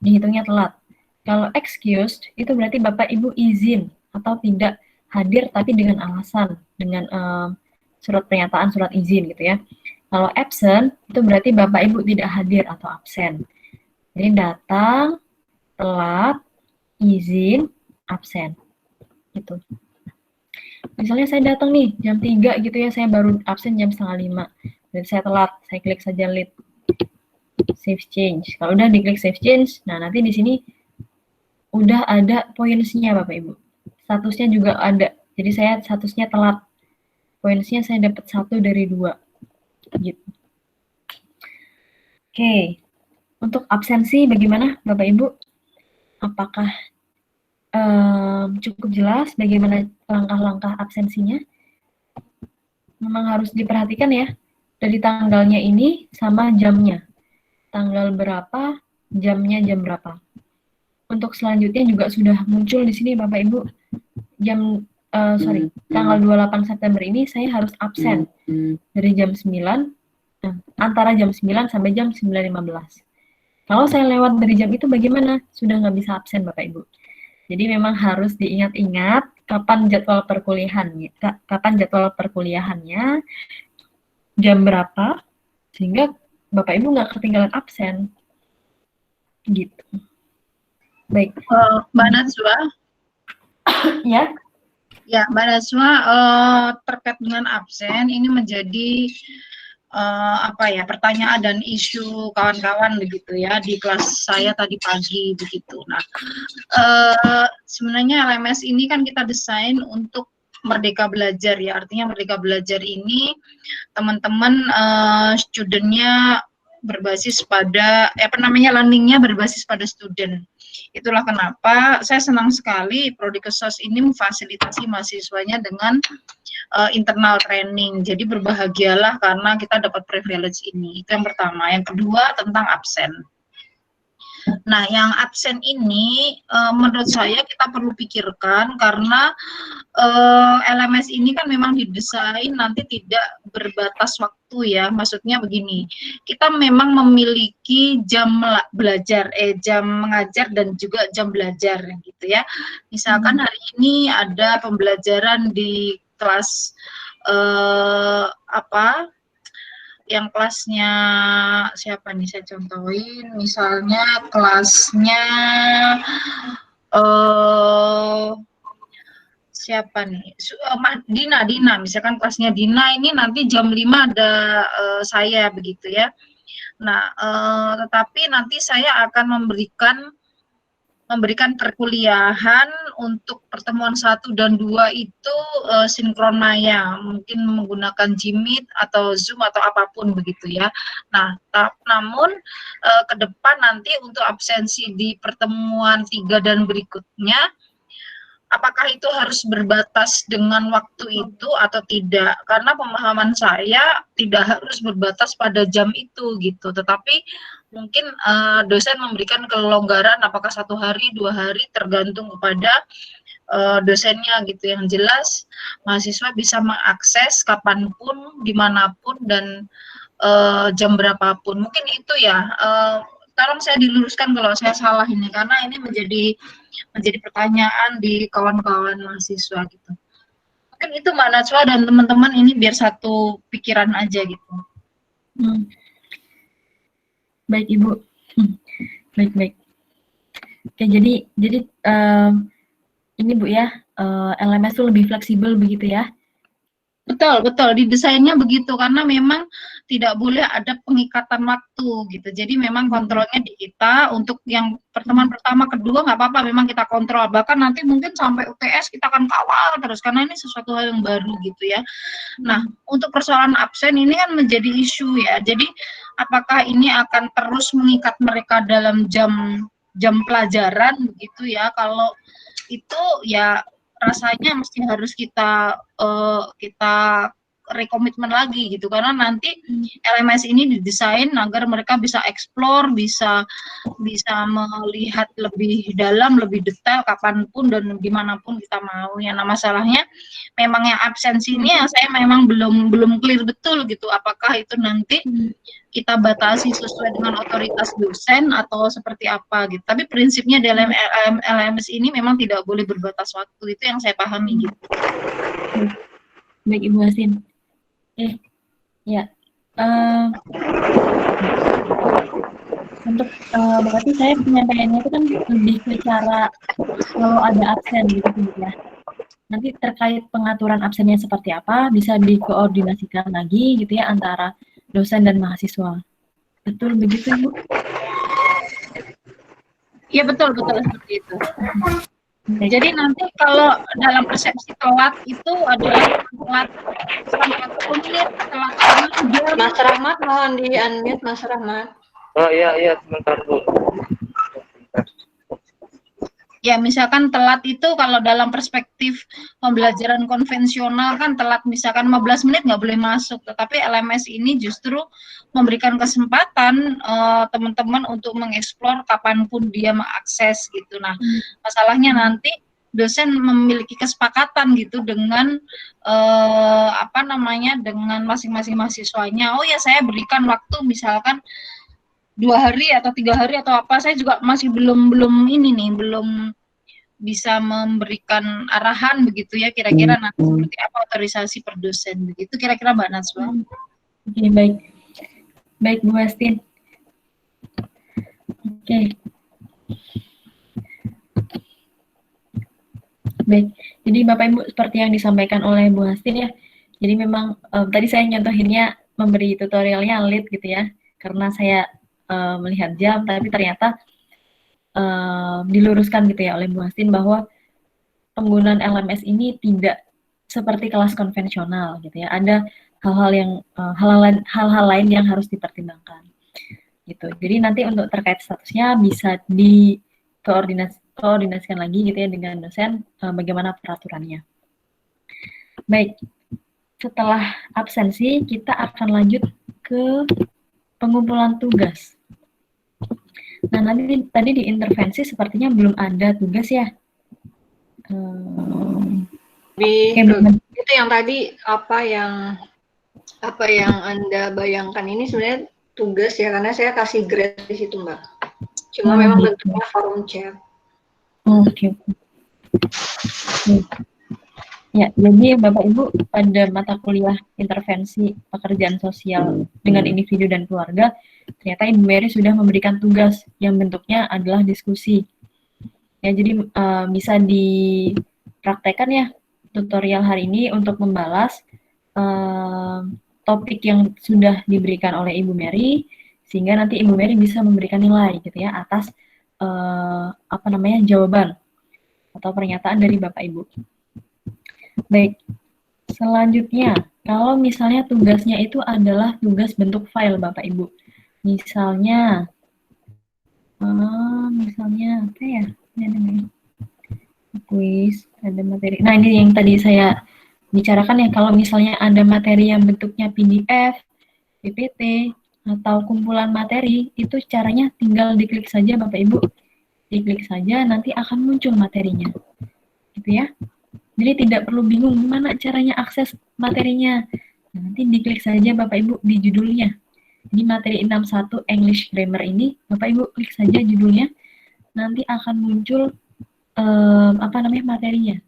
dihitungnya telat. Kalau excused, itu berarti Bapak Ibu izin atau tidak hadir tapi dengan alasan, dengan surat pernyataan, surat izin gitu ya. Kalau absent, itu berarti Bapak Ibu tidak hadir atau absen. Jadi datang, telat, izin, absen. Gitu. Misalnya saya datang nih, jam 3 gitu ya, saya baru absen jam 4:30. Dan saya telat, saya klik saja lead. Save change. Kalau udah diklik save change, nah nanti di sini udah ada points-nya Bapak Ibu. Statusnya juga ada. Jadi saya statusnya telat. Points-nya saya dapat 1 dari 2. Gitu. Oke. Untuk absensi bagaimana Bapak Ibu? Apakah cukup jelas bagaimana langkah-langkah absensinya? Memang harus diperhatikan ya. Dari tanggalnya ini sama jamnya. Tanggal berapa, jamnya jam berapa. Untuk selanjutnya juga sudah muncul di sini Bapak Ibu. Tanggal 28 September ini saya harus absen dari jam 9, antara jam 9 sampai jam 9.15. Kalau saya lewat dari jam itu bagaimana? Sudah nggak bisa absen Bapak Ibu. Jadi memang harus diingat-ingat kapan jadwal perkuliahannya, jam berapa, sehingga Bapak Ibu nggak ketinggalan absen. Gitu. Baik. Mbak Najwa. Ya. Ya, Mbak Najwa, terkait dengan absen ini menjadi pertanyaan dan isu kawan-kawan begitu ya di kelas saya tadi pagi begitu. Nah, sebenarnya LMS ini kan kita desain untuk merdeka belajar ya, artinya merdeka belajar ini teman-teman studentnya berbasis pada learningnya berbasis pada student. Itulah kenapa saya senang sekali Prodi Kesos ini memfasilitasi mahasiswanya dengan internal training. Jadi berbahagialah karena kita dapat privilege ini. Itu yang pertama. Yang kedua tentang absen. Nah, yang absen ini menurut saya kita perlu pikirkan karena LMS ini kan memang didesain nanti tidak berbatas waktu ya. Maksudnya begini, kita memang memiliki jam belajar, jam mengajar dan juga jam belajar gitu ya. Misalkan hari ini ada pembelajaran di kelas yang kelasnya siapa nih saya contohin, misalnya kelasnya siapa nih, Dina, misalkan kelasnya Dina ini nanti jam 5 ada saya begitu ya. Nah, tetapi nanti saya akan memberikan perkuliahan untuk pertemuan 1 dan 2 itu sinkron maya, mungkin menggunakan Jimit atau Zoom atau apapun begitu ya. Nah, namun ke depan nanti untuk absensi di pertemuan 3 dan berikutnya apakah itu harus berbatas dengan waktu itu atau tidak? Karena pemahaman saya tidak harus berbatas pada jam itu gitu, tetapi mungkin dosen memberikan kelonggaran apakah 1 hari, 2 hari tergantung kepada dosennya gitu. Yang jelas mahasiswa bisa mengakses kapanpun, dimanapun dan jam berapapun. Mungkin itu ya. Tolong saya diluruskan kalau saya salah ini, karena ini menjadi pertanyaan di kawan-kawan mahasiswa gitu. Mungkin itu Mbak Najwa dan teman-teman, ini biar satu pikiran aja gitu. Baik Ibu. Baik. Oke, jadi ini Bu ya, LMS itu lebih fleksibel begitu ya? Betul, didesainnya begitu karena memang tidak boleh ada pengikatan waktu gitu. Jadi memang kontrolnya di kita. Untuk yang pertemuan pertama, kedua nggak apa-apa, memang kita kontrol. Bahkan nanti mungkin sampai UTS kita akan kawal terus karena ini sesuatu hal yang baru gitu ya. Nah, untuk persoalan absen ini kan menjadi isu ya. Jadi apakah ini akan terus mengikat mereka dalam jam pelajaran begitu ya? Kalau itu ya rasanya mesti harus kita rekomitmen lagi gitu, karena nanti LMS ini didesain agar mereka bisa explore, bisa melihat lebih dalam, lebih detail kapanpun dan dimanapun kita mau ya. Nah, masalahnya memang yang absensi ini yang saya memang belum clear betul gitu, apakah itu nanti kita batasi sesuai dengan otoritas dosen atau seperti apa gitu. Tapi prinsipnya dalam LMS ini memang tidak boleh berbatas waktu, itu yang saya pahami gitu. Baik Ibu Hasin. Ya. Untuk berarti saya penyampaiannya itu kan lebih ke cara kalau ada absen gitu ya. Nanti terkait pengaturan absennya seperti apa bisa dikoordinasikan lagi gitu ya antara dosen dan mahasiswa. Betul begitu, Bu? Iya, betul seperti itu. Jadi nanti kalau dalam persepsi telat itu adalah telat sampai 1 menit, telat 1 jam. Mas Rahmat, mohon di-unmute Mas Rahmat. Oh iya, sebentar Bu. Ya, misalkan telat itu kalau dalam perspektif pembelajaran konvensional kan telat misalkan 15 menit nggak boleh masuk, tetapi LMS ini justru memberikan kesempatan teman-teman untuk mengeksplor kapanpun dia mengakses gitu. Nah, masalahnya nanti dosen memiliki kesepakatan gitu dengan dengan masing-masing mahasiswanya. Oh ya, saya berikan waktu misalkan 2 hari atau 3 hari atau apa. Saya juga masih belum bisa memberikan arahan begitu ya, kira-kira nanti seperti apa otorisasi per dosen begitu kira-kira Mbak Najwa. Oke, baik Bu Hastin. Oke. Baik, jadi Bapak Ibu seperti yang disampaikan oleh Bu Hastin ya. Jadi memang tadi saya nyontohinnya memberi tutorialnya lead gitu ya, karena saya melihat jam, tapi ternyata diluruskan gitu ya oleh Bu Hastin bahwa penggunaan LMS ini tidak seperti kelas konvensional gitu ya. Ada hal-hal lain yang harus dipertimbangkan gitu. Jadi nanti untuk terkait statusnya bisa dikoordinasikan lagi gitu ya dengan dosen bagaimana peraturannya. Baik, setelah absensi kita akan lanjut ke pengumpulan tugas. Nah, nanti tadi di intervensi sepertinya belum ada tugas ya. Itu yang tadi apa yang Anda bayangkan ini sebenarnya tugas ya, karena saya kasih grade di situ Mbak. Cuma memang bentuknya forum chat. Oke. Ya, jadi Bapak Ibu pada mata kuliah intervensi pekerjaan sosial dengan individu dan keluarga, ternyata Ibu Mary sudah memberikan tugas yang bentuknya adalah diskusi. Ya, jadi bisa dipraktekkan ya tutorial hari ini untuk membalas topik yang sudah diberikan oleh Ibu Mary, sehingga nanti Ibu Mary bisa memberikan nilai gitu ya atas jawaban atau pernyataan dari Bapak Ibu. Baik, selanjutnya kalau misalnya tugasnya itu adalah tugas bentuk file Bapak Ibu, misalnya apa ya, kuis Ada materi. Nah, ini yang tadi saya bicarakan ya, kalau misalnya ada materi yang bentuknya PDF, PPT, atau kumpulan materi, itu caranya tinggal diklik saja Bapak Ibu. Diklik saja, nanti akan muncul materinya. Gitu ya. Jadi tidak perlu bingung gimana caranya akses materinya. Nah, nanti diklik saja Bapak Ibu di judulnya. Ini materi 61 English Grammar ini, Bapak Ibu klik saja judulnya, nanti akan muncul materinya.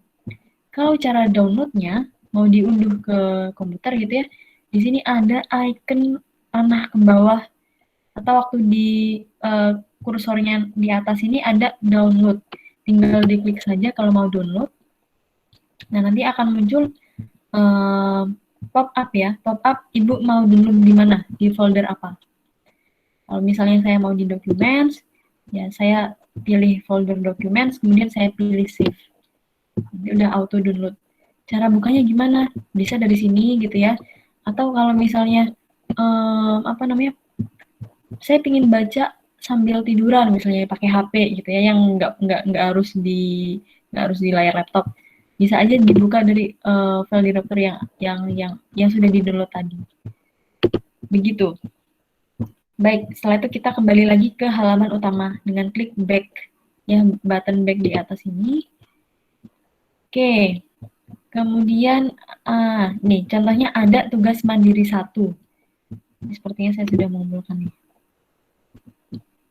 Kalau cara downloadnya mau diunduh ke komputer gitu ya, di sini ada icon panah ke bawah atau waktu di kursornya di atas ini ada download. Tinggal diklik saja kalau mau download. Nah, nanti akan muncul pop-up ya. Pop-up Ibu mau download di mana? Di folder apa? Kalau misalnya saya mau di Documents, ya saya pilih folder Documents, kemudian saya pilih Save. Nanti udah auto download. Cara bukanya gimana? Bisa dari sini gitu ya. Atau kalau misalnya saya ingin baca sambil tiduran misalnya pakai HP gitu ya, yang nggak harus di layar laptop. Bisa aja dibuka dari file di dokter yang sudah di-download tadi. Begitu. Baik, setelah itu kita kembali lagi ke halaman utama dengan klik back, ya, button back di atas ini. Oke, kemudian nih contohnya ada tugas mandiri 1. Ini sepertinya saya sudah mengumpulkan nih.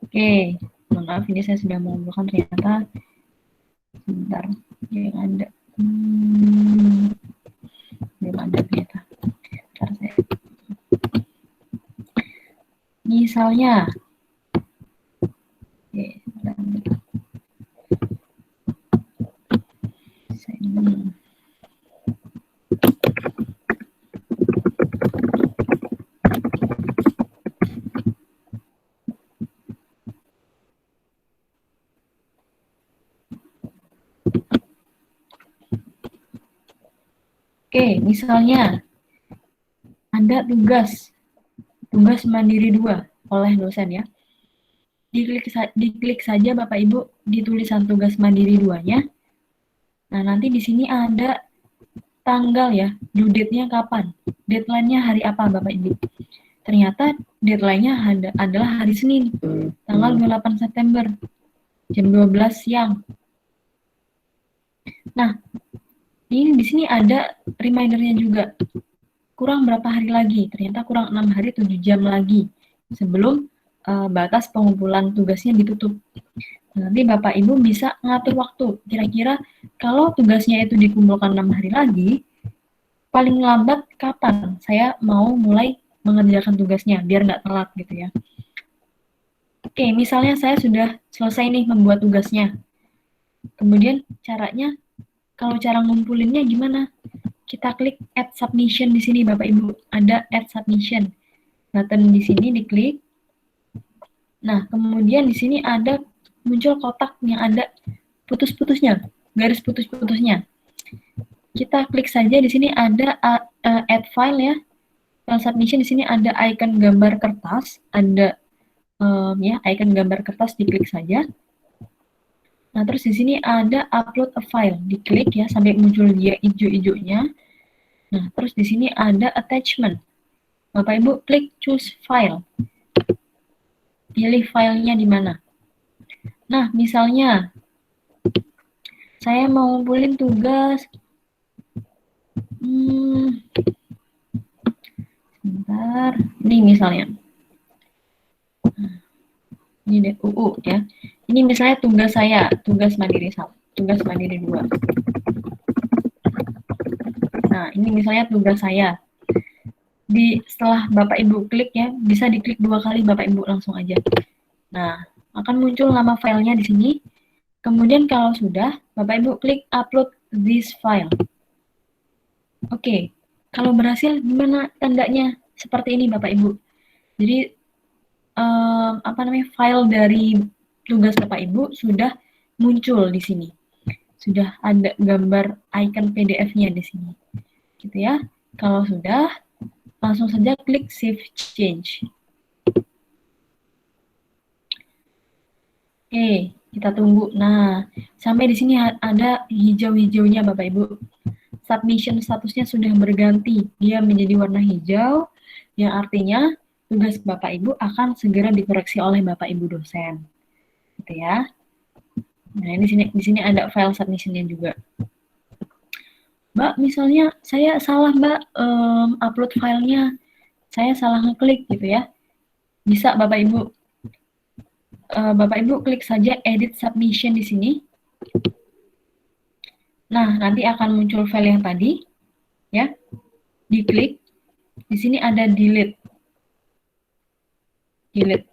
Oke, mohon maaf ini saya sudah mengumpulkan ternyata. Sebentar, yang ada. Belum ada ternyata. Bentar saya. Misalnya, misalnya ada tugas mandiri 2 oleh dosen ya. Diklik saja Bapak Ibu di tulisan tugas mandiri 2-nya. Nah, nanti di sini ada tanggal ya, due date-nya kapan. Deadline-nya hari apa Bapak Ibu. Ternyata deadline-nya adalah hari Senin, tanggal 28 September, jam 12 siang. Nah, ini di sini ada reminder-nya juga. Kurang berapa hari lagi? Ternyata kurang 6 hari 7 jam lagi sebelum batas pengumpulan tugasnya ditutup. Nanti Bapak Ibu bisa ngatur waktu. Kira-kira kalau tugasnya itu dikumpulkan 6 hari lagi, paling lambat kapan saya mau mulai mengerjakan tugasnya biar nggak telat gitu ya. Oke, misalnya saya sudah selesai nih membuat tugasnya. Kemudian caranya, kalau cara ngumpulinnya gimana? Kita klik Add Submission di sini Bapak Ibu. Ada Add Submission. Button di sini diklik. Nah, kemudian di sini ada muncul kotak yang ada putus-putusnya, garis putus-putusnya. Kita klik saja di sini ada Add File ya. File Submission di sini ada icon gambar kertas, ada icon gambar kertas, diklik saja. Nah, terus di sini ada upload a file, diklik ya sampai muncul dia hijau-hijaunya. Nah, terus di sini ada attachment. Bapak Ibu klik choose file. Pilih filenya di mana. Nah, misalnya saya mau ngumpulin tugas. Sebentar, ini misalnya. Ini deh UU ya. Ini misalnya tugas saya, tugas mandiri 1, tugas mandiri 2. Nah, ini misalnya tugas saya. Setelah Bapak Ibu klik ya, bisa diklik 2 kali Bapak Ibu langsung aja. Nah, akan muncul nama filenya di sini. Kemudian kalau sudah, Bapak Ibu klik upload this file. Oke, kalau berhasil gimana tandanya? Seperti ini Bapak Ibu. Jadi file dari tugas Bapak Ibu sudah muncul di sini. Sudah ada gambar icon PDF-nya di sini. Gitu ya. Kalau sudah, langsung saja klik Save Change. Oke, Kita tunggu. Nah, sampai di sini ada hijau-hijaunya Bapak Ibu. Submission statusnya sudah berganti. Dia menjadi warna hijau, yang artinya tugas Bapak Ibu akan segera dikoreksi oleh Bapak Ibu dosen. Gitu ya. Nah, di sini ada file submission-nya juga. Mbak, misalnya saya salah Mbak upload filenya. Saya salah ngeklik gitu ya. Bisa Bapak Ibu. Bapak Ibu klik saja edit submission di sini. Nah, nanti akan muncul file yang tadi ya. Diklik. Di sini ada delete. Delete.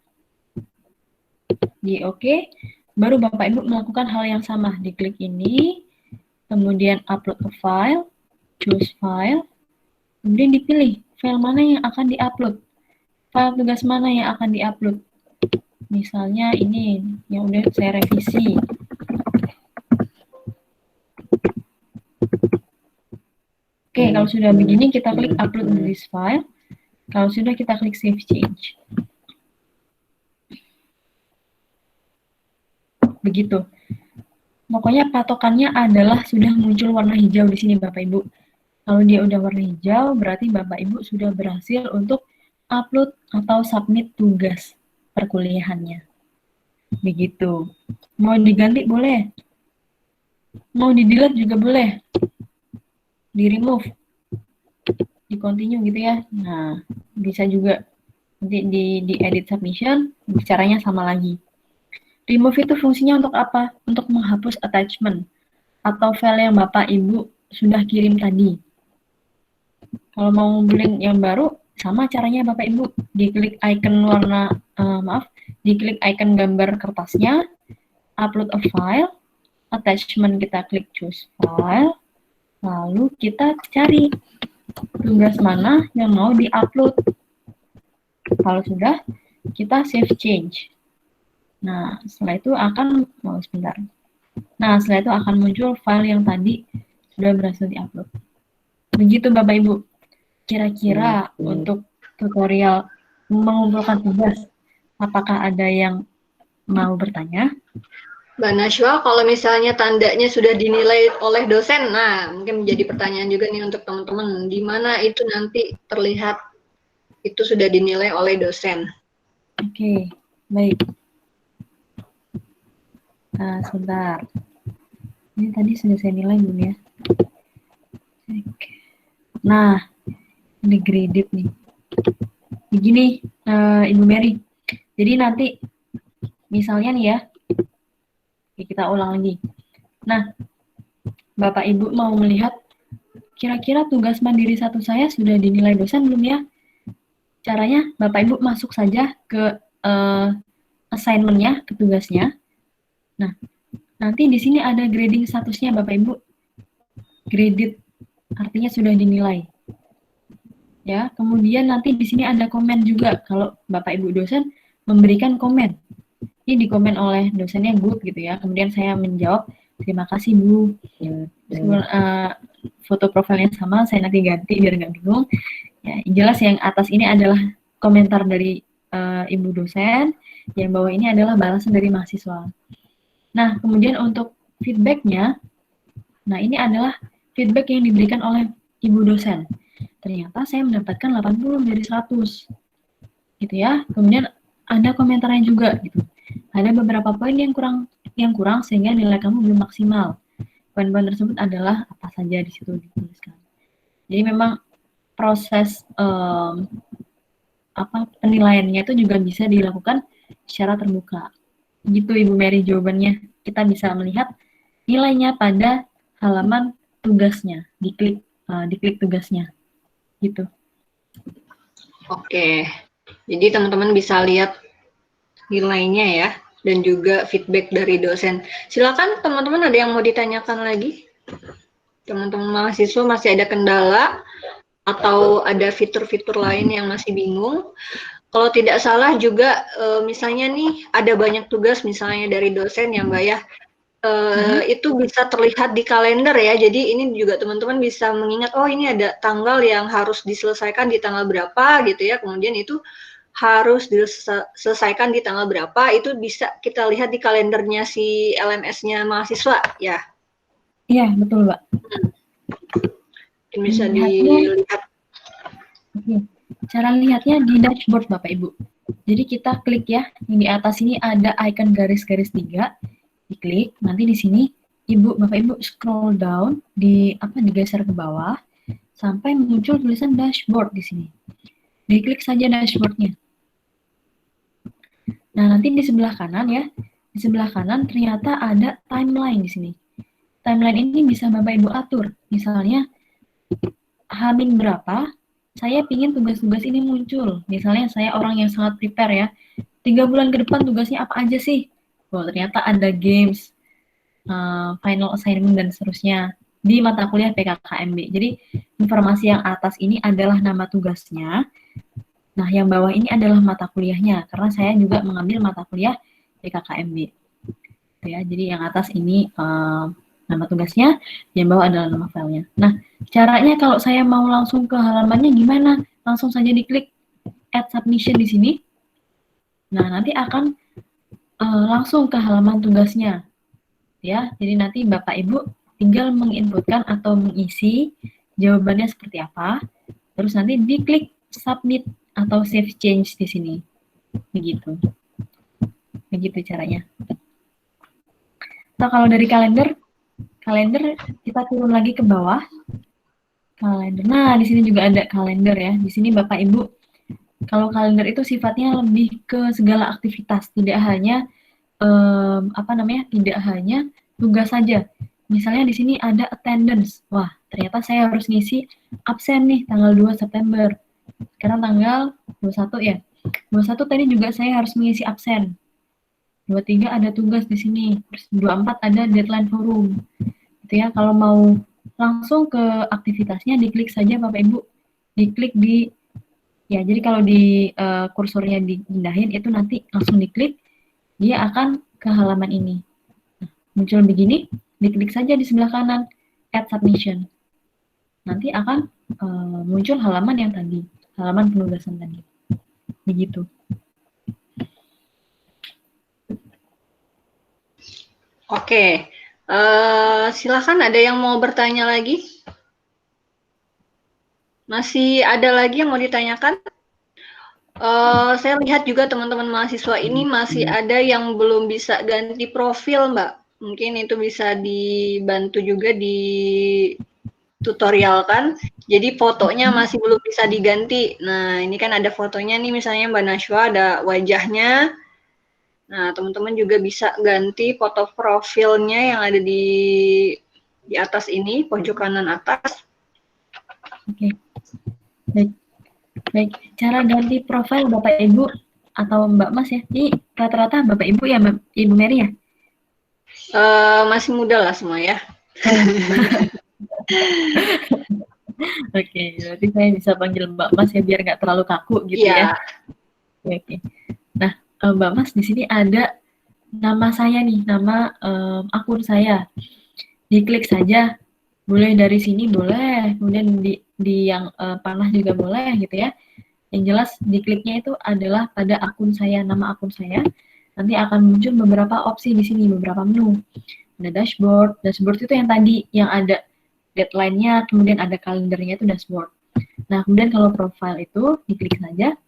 Di oke. Baru Bapak Ibu melakukan hal yang sama. Diklik ini, kemudian upload a file, choose file, kemudian dipilih file mana yang akan diupload. File tugas mana yang akan diupload. Misalnya ini yang udah saya revisi. Oke, kalau sudah begini kita klik upload this file. Kalau sudah kita klik save change. Begitu. Pokoknya patokannya adalah sudah muncul warna hijau di sini Bapak Ibu. Kalau dia udah warna hijau, berarti Bapak Ibu sudah berhasil untuk upload atau submit tugas perkuliahannya. Begitu. Mau diganti boleh. Mau di-delete juga boleh. Di-remove. Di-continue gitu ya. Nah, bisa juga di edit submission, caranya sama lagi. Remove itu fungsinya untuk apa? Untuk menghapus attachment atau file yang Bapak Ibu sudah kirim tadi. Kalau mau link yang baru, sama caranya Bapak Ibu. Diklik icon warna, diklik icon gambar kertasnya, upload a file, attachment kita klik choose file, lalu kita cari tugas mana yang mau di-upload. Kalau sudah, kita save change. Nah, setelah itu akan, Nah, setelah itu akan muncul file yang tadi sudah berhasil diupload. Begitu Bapak Ibu. Kira-kira untuk tutorial mengumpulkan tugas, apakah ada yang mau bertanya? Mbak Najwa, kalau misalnya tandanya sudah dinilai oleh dosen, nah mungkin menjadi pertanyaan juga nih untuk teman-teman, di mana itu nanti terlihat itu sudah dinilai oleh dosen? Oke, baik. Nah, sebentar. Ini tadi sudah saya nilai belum ya? Oke. Nah, ini graded nih. Begini, Ibu Mary. Jadi nanti, misalnya nih ya, kita ulang lagi. Nah, Bapak Ibu mau melihat, kira-kira tugas mandiri satu saya sudah dinilai dosen belum ya? Caranya, Bapak Ibu masuk saja ke assignment-nya, ke tugasnya. Nah, nanti di sini ada grading statusnya Bapak Ibu. Graded, artinya sudah dinilai. Ya, kemudian nanti di sini ada komen juga kalau Bapak Ibu dosen memberikan komen. Ini dikomen oleh dosennya good gitu ya. Kemudian saya menjawab, terima kasih Bu. Foto profilnya sama, saya nanti ganti biar nggak bingung. Ya, jelas yang atas ini adalah komentar dari Ibu dosen, yang bawah ini adalah balasan dari mahasiswa. Nah, kemudian untuk feedback-nya, nah ini adalah feedback yang diberikan oleh Ibu dosen. Ternyata saya mendapatkan 80 dari 100. Gitu ya. Kemudian ada komentarnya juga gitu. Ada beberapa poin yang kurang sehingga nilai kamu belum maksimal. Poin-poin tersebut adalah apa saja di situ dituliskan. Jadi memang proses penilaiannya itu juga bisa dilakukan secara terbuka. Gitu Ibu Mary jawabannya. Kita bisa melihat nilainya pada halaman tugasnya, diklik tugasnya. Gitu. Oke. Jadi teman-teman bisa lihat nilainya ya, dan juga feedback dari dosen. Silakan teman-teman, ada yang mau ditanyakan lagi? Teman-teman mahasiswa masih ada kendala atau ada fitur-fitur lain yang masih bingung? Kalau tidak salah juga misalnya nih ada banyak tugas misalnya dari dosen ya Mbak ya, itu bisa terlihat di kalender ya. Jadi ini juga teman-teman bisa mengingat, oh ini ada tanggal yang harus diselesaikan di tanggal berapa gitu ya. Kemudian itu harus diselesaikan di tanggal berapa, itu bisa kita lihat di kalendernya si LMS-nya mahasiswa, ya? Iya, betul, Mbak. Bisa Lihatnya- dilihat. Oke. Cara lihatnya di dashboard, Bapak Ibu. Jadi kita klik ya, di atas ini ada icon garis-garis 3, diklik, nanti di sini Bapak Ibu scroll down, digeser ke bawah, sampai muncul tulisan dashboard di sini. Diklik saja dashboardnya. Nah, nanti di sebelah kanan ya, di sebelah kanan ternyata ada timeline di sini. Timeline ini bisa Bapak Ibu atur. Misalnya, H-min berapa, saya ingin tugas-tugas ini muncul. Misalnya saya orang yang sangat prepare ya, 3 bulan ke depan tugasnya apa aja sih? Oh, ternyata ada games, final assignment, dan seterusnya di mata kuliah PKKMB. Jadi, informasi yang atas ini adalah nama tugasnya. Nah, yang bawah ini adalah mata kuliahnya, karena saya juga mengambil mata kuliah PKKMB. Ya, jadi yang atas ini nama tugasnya, yang bawah adalah nama filenya. Nah, caranya kalau saya mau langsung ke halamannya gimana? Langsung saja diklik Add Submission di sini. Nah, nanti akan langsung ke halaman tugasnya. Ya, jadi nanti Bapak Ibu tinggal menginputkan atau mengisi jawabannya seperti apa. Terus nanti diklik Submit atau Save Change di sini. Begitu. Begitu caranya. Nah, kalau dari kalender kita turun lagi ke bawah. Kalender. Nah, di sini juga ada kalender ya. Di sini Bapak Ibu, kalau kalender itu sifatnya lebih ke segala aktivitas, tidak hanya tidak hanya tugas saja. Misalnya di sini ada attendance. Wah, ternyata saya harus ngisi absen nih tanggal 2 September. Sekarang tanggal 21 ya. 21 tadi juga saya harus mengisi absen. 23 ada tugas di sini. Terus 24 ada deadline forum. Gitu ya. Kalau mau langsung ke aktivitasnya, diklik saja Bapak Ibu. Diklik di jadi kalau di kursornya dipindahin itu nanti langsung diklik, dia akan ke halaman ini. Nah, muncul begini, diklik saja di sebelah kanan Add Submission. Nanti akan muncul halaman yang tadi, halaman penugasan tadi. Begitu. Oke, silakan ada yang mau bertanya lagi? Masih ada lagi yang mau ditanyakan? Saya lihat juga teman-teman mahasiswa ini masih ada yang belum bisa ganti profil, Mbak. Mungkin itu bisa dibantu juga di tutorial kan. Jadi fotonya masih belum bisa diganti. Nah, ini kan ada fotonya nih, misalnya Mbak Nashwa ada wajahnya. Nah, teman-teman juga bisa ganti foto profilnya yang ada di atas ini, pojok kanan atas. Oke. Baik, cara ganti profil Bapak Ibu atau Mbak Mas ya. Ini rata-rata Bapak Ibu ya, Ibu Mary ya? Masih muda lah semua ya. Oke, berarti saya bisa panggil Mbak Mas ya biar nggak terlalu kaku gitu ya. Oke. Nah, Mbak Mas di sini ada nama saya nih, nama akun saya. Diklik saja, boleh dari sini boleh, kemudian di yang panah juga boleh gitu ya. Yang jelas dikliknya itu adalah pada akun saya, nama akun saya. Nanti akan muncul beberapa opsi di sini, beberapa menu. Ada dashboard. Dashboard itu yang tadi, yang ada deadline-nya, kemudian ada kalendernya itu dashboard. Nah, kemudian kalau profile itu diklik saja.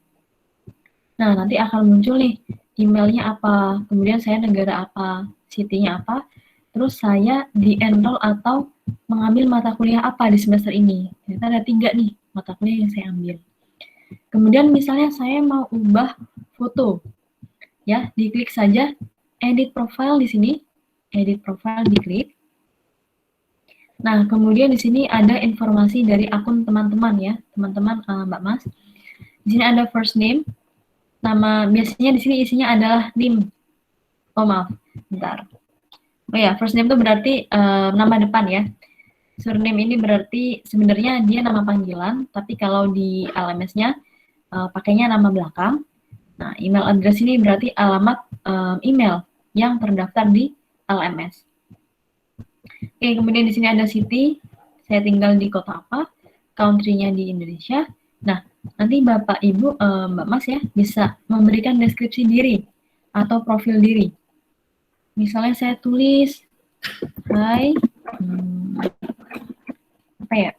Nah, nanti akan muncul nih emailnya apa, kemudian saya negara apa, city-nya apa, terus saya di-enroll atau mengambil mata kuliah apa di semester ini. Ternyata ada 3 nih mata kuliah yang saya ambil. Kemudian misalnya saya mau ubah foto, ya diklik saja edit profile di sini, edit profile diklik. Nah kemudian di sini ada informasi dari akun teman-teman ya, teman-teman Mbak Mas. Di sini ada first name, nama biasanya di sini isinya adalah name. Oh maaf, bentar. Oh ya, first name itu berarti nama depan ya. Surname ini berarti sebenarnya dia nama panggilan, tapi kalau di LMS-nya pakainya nama belakang. Nah, email address ini berarti alamat email yang terdaftar di LMS. Oke, kemudian di sini ada city, saya tinggal di kota apa, country-nya di Indonesia. Nah, Nanti Bapak Ibu, Mbak Mas ya, bisa memberikan deskripsi diri atau profil diri. Misalnya saya tulis, hai, apa ya?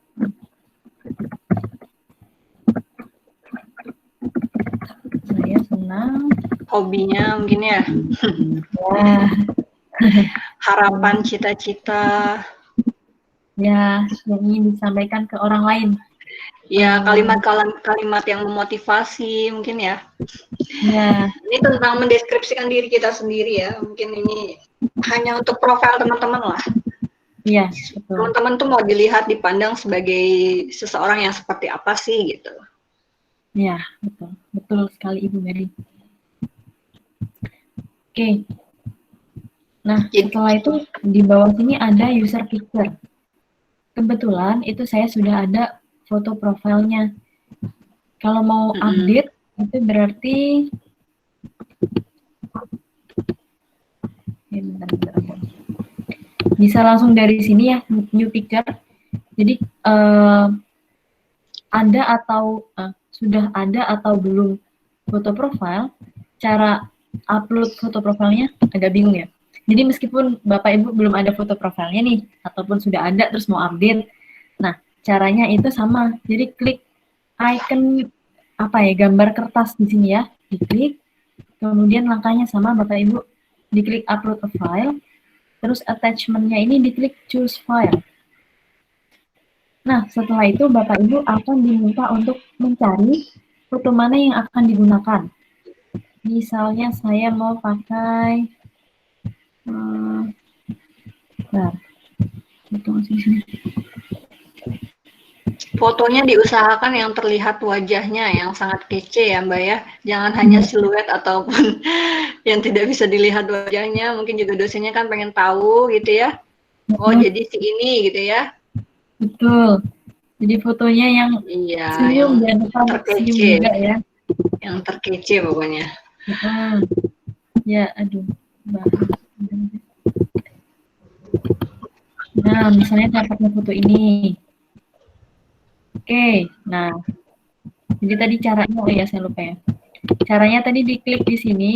Saya senang. Hobinya mungkin ya. Ya, Harapan, cita-cita. ya, yang ingin disampaikan ke orang lain. Ya, kalimat-kalimat yang memotivasi mungkin ya. Ya, Ini tentang mendeskripsikan diri kita sendiri ya. Mungkin ini hanya untuk profil teman-teman lah. iya, betul. Teman-teman tuh mau dilihat, dipandang sebagai seseorang yang seperti apa sih gitu. Ya, betul. Betul sekali Ibu Mary. Oke. Nah, setelah itu di bawah sini ada user picture. Kebetulan itu saya sudah ada foto profilnya. Kalau mau update itu berarti bisa langsung dari sini ya, new picture. Jadi ada atau sudah ada atau belum foto profile, cara upload foto profilnya agak bingung ya. Jadi meskipun Bapak Ibu belum ada foto profilnya nih, ataupun sudah ada terus mau update, nah caranya itu sama. Jadi klik icon apa ya, gambar kertas di sini ya, diklik. Kemudian langkahnya sama Bapak Ibu, diklik upload a file, terus attachment-nya ini diklik choose file. Nah, setelah itu Bapak Ibu akan diminta untuk mencari foto mana yang akan digunakan. Misalnya saya mau pakai fotonya diusahakan yang terlihat wajahnya yang sangat kece ya Mbak ya. Jangan hanya siluet ataupun yang tidak bisa dilihat wajahnya. Mungkin juga dosennya kan pengen tahu gitu ya. Oh jadi si ini gitu ya. Betul. Jadi fotonya yang senyum dan terkece juga ya. Yang terkece pokoknya. Ya, aduh. Nah, misalnya saya pakai foto ini. Oke, nah. Jadi tadi caranya, oh ya saya lupa ya. Caranya tadi diklik di sini,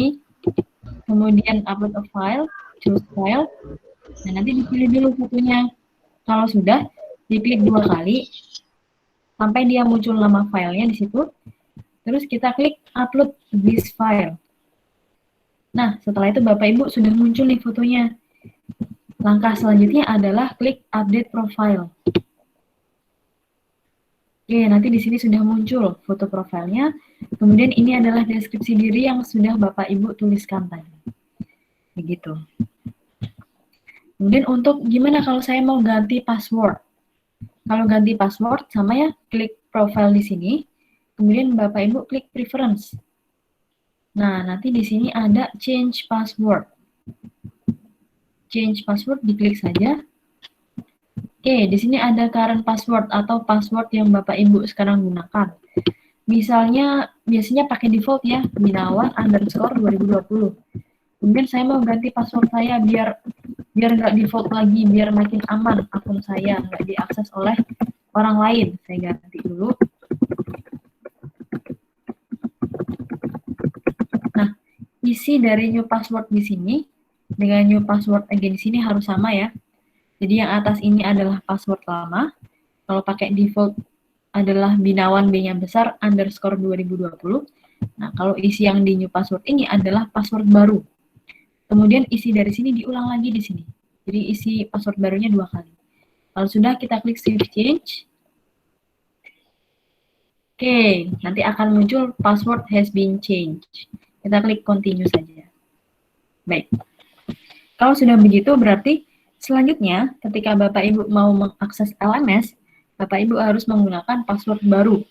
kemudian upload a file, choose file, dan nanti dipilih dulu fotonya. Kalau sudah, diklik 2 kali, sampai dia muncul nama filenya di situ. Terus kita klik upload this file. Nah, setelah itu Bapak Ibu sudah muncul nih fotonya. Langkah selanjutnya adalah klik update profile. Oke, nanti di sini sudah muncul foto profilnya. Kemudian ini adalah deskripsi diri yang sudah Bapak Ibu tuliskan tadi. Begitu. Kemudian untuk gimana kalau saya mau ganti password? Kalau ganti password sama ya, klik profile di sini. Kemudian Bapak Ibu klik preference. Nah, nanti di sini ada change password. Change password diklik saja. Oke, di sini ada current password atau password yang Bapak Ibu sekarang gunakan. Misalnya, biasanya pakai default ya, Binawan_2020. Kemudian saya mau ganti password saya biar nggak default lagi, biar makin aman akun saya, nggak diakses oleh orang lain. Saya ganti dulu. Nah, isi dari new password di sini dengan new password again di sini harus sama ya. Jadi yang atas ini adalah password lama. Kalau pakai default adalah Binawan B-nya besar _2020. Nah, kalau isi yang di new password ini adalah password baru. Kemudian isi dari sini diulang lagi di sini. Jadi isi password barunya 2 kali. Kalau sudah kita klik save change. Oke, nanti akan muncul password has been changed. Kita klik continue saja. Baik. Kalau sudah begitu berarti selanjutnya, ketika Bapak Ibu mau mengakses LMS, Bapak Ibu harus menggunakan password baru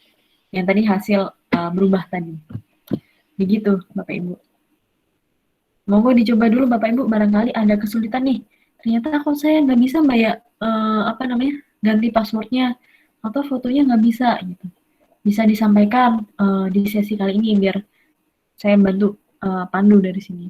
yang tadi hasil berubah tadi. Begitu, Bapak Ibu. Monggo dicoba dulu Bapak Ibu, barangkali ada kesulitan nih. Ternyata kok saya nggak bisa Mbak ya, ganti passwordnya atau fotonya nggak bisa gitu. Bisa disampaikan di sesi kali ini biar saya bantu pandu dari sini.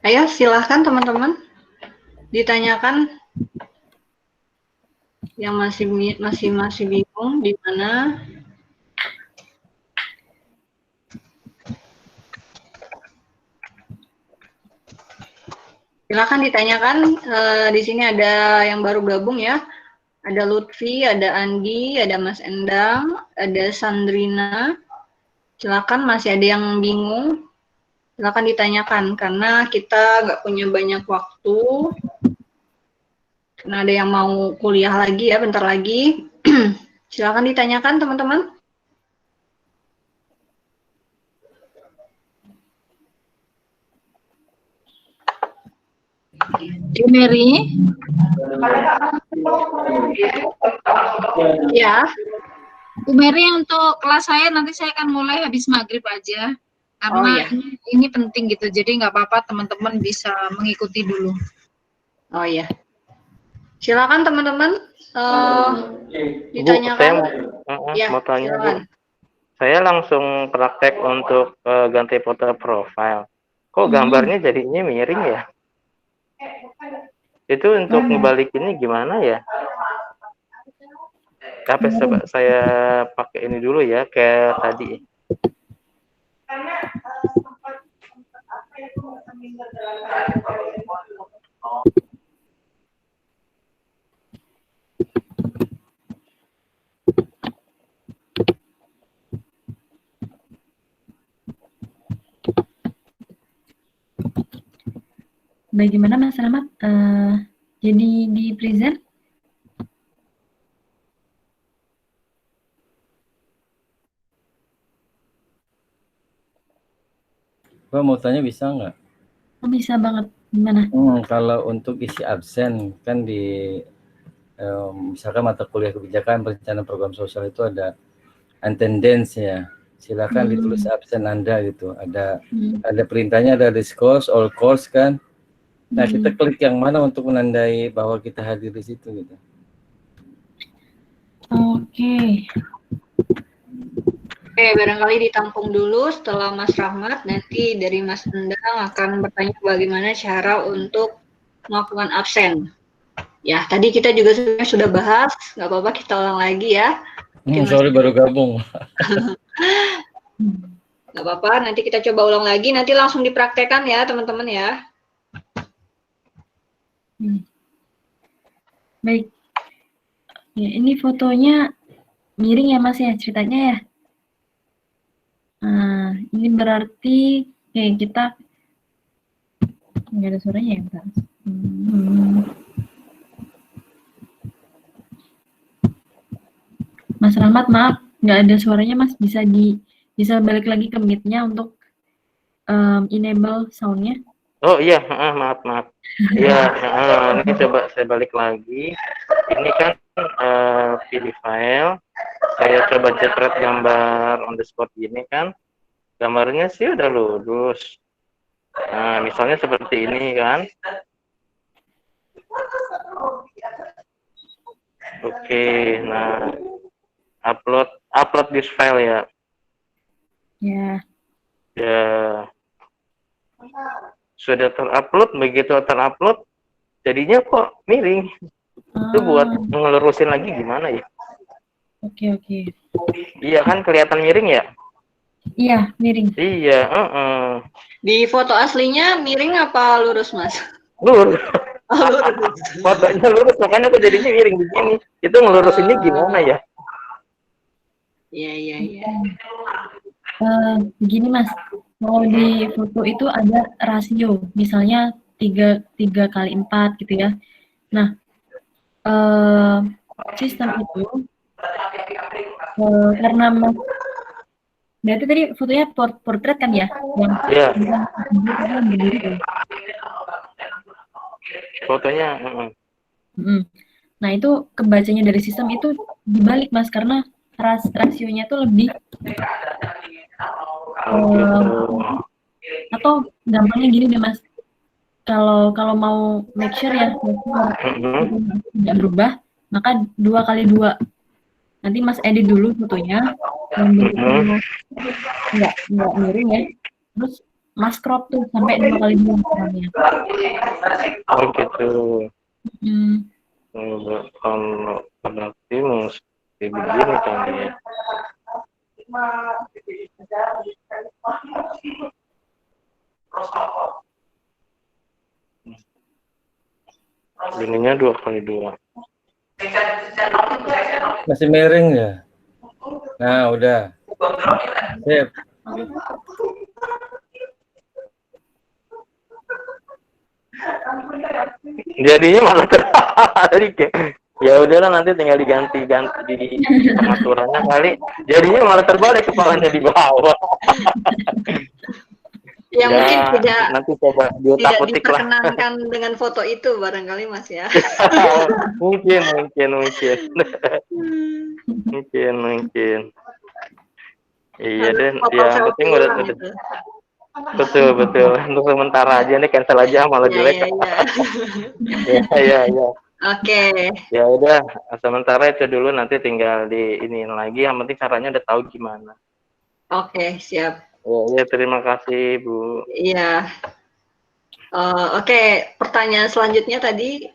Ayo silahkan teman-teman ditanyakan yang masih bingung di mana. Silakan ditanyakan. Di sini ada yang baru gabung ya. Ada Lutfi, ada Andi, ada Mas Endang, ada Sandrina. Silakan, masih ada yang bingung. Silakan ditanyakan karena kita nggak punya banyak waktu. Karena ada yang mau kuliah lagi ya, bentar lagi. Silakan ditanyakan teman-teman. Bu Mary, Ya, Bu Mary, untuk kelas saya nanti saya akan mulai habis maghrib aja. Karena ini penting gitu, jadi nggak apa-apa teman-teman bisa mengikuti dulu. Oh iya. Silakan teman-teman ditanyakan. Bu, Ya, mau tanya silakan. Bu. Saya langsung praktek untuk ganti foto profile. Kok gambarnya jadinya miring ya? Itu untuk ngebalikinnya gimana ya? Apa saya pakai ini dulu ya, kayak tadi. Bagaimana Mas Rahmat? Jadi di present? Gua mau tanya bisa nggak? Oh, bisa banget. Gimana? Kalau untuk isi absen kan di misalkan mata kuliah kebijakan perencanaan program sosial itu ada attendance ya. Silakan ditulis absen Anda gitu. Ada perintahnya, ada discourse, all course kan. Nah, kita klik yang mana untuk menandai bahwa kita hadir di situ gitu. Oke. Oke, barangkali ditampung dulu setelah Mas Rahmat, nanti dari Mas Endang akan bertanya bagaimana cara untuk melakukan absen. Ya, tadi kita juga sebenarnya sudah bahas, nggak apa-apa kita ulang lagi ya. Sorry baru gabung. Nggak apa-apa, nanti kita coba ulang lagi, nanti langsung dipraktekkan ya teman-teman ya. Baik. Ya, ini fotonya miring ya Mas ya ceritanya ya. Nah, ini berarti kita nggak ada suaranya ya, Mbak. Mas Rahmat, maaf, nggak ada suaranya Mas. Bisa balik lagi ke mic-nya untuk enable sound-nya. Oh iya, maaf. Iya, ini coba saya balik lagi. Ini kan pilih file. Saya coba jepret gambar on the spot gini kan. Gambarnya sih udah lurus. Nah, misalnya seperti ini kan. Oke, nah upload this file ya. Ya. Ya. Sudah terupload, begitu terupload jadinya kok miring. Itu buat ngelurusin lagi gimana ya? Oke. Iya kan kelihatan miring ya? Iya, miring. Iya, Di foto aslinya miring apa lurus, Mas? Lurus. Fotonya lurus, makanya kok jadinya miring begini. Itu ngelurusinnya gimana ya? Iya. Begini Mas, kalau di foto itu ada rasio, misalnya 3:4 gitu ya. Nah, sistem itu karena Mas, berarti tadi fotonya portrait kan ya? Iya. Fotonya. Nah, itu kebacanya dari sistem itu dibalik Mas, karena rasionya itu lebih atau gampangnya gini deh Mas, kalau mau make sure ya tidak berubah, maka 2x2 nanti Mas edit dulu fotonya nggak miring ya, terus Mas crop tuh sampai 2 kali ukurannya. Oh gitu. Hmm. Kalau berarti mesti begini kali ya. Ininya 2x2. Masih miring ya? Nah, udah. Sip. Jadinya malah terbalik ya. Ya udahlah, nanti tinggal diganti-ganti di pengaturannya kali. Jadinya malah terbalik, kepalanya di bawah. Ya, mungkin tidak Nanti coba diutak-utik lah. diperkenankan dengan foto itu barangkali Mas ya. mungkin. Iya Harus deh, foto ya yang penting selfie udah, ulang itu. betul. Untuk sementara aja nih, cancel aja malah jelek. Iya. Oke. Ya udah, sementara itu dulu, nanti tinggal di iniin lagi. Yang penting caranya udah tahu gimana. Oke, siap. Ya, terima kasih Bu. Iya. Oke, pertanyaan selanjutnya tadi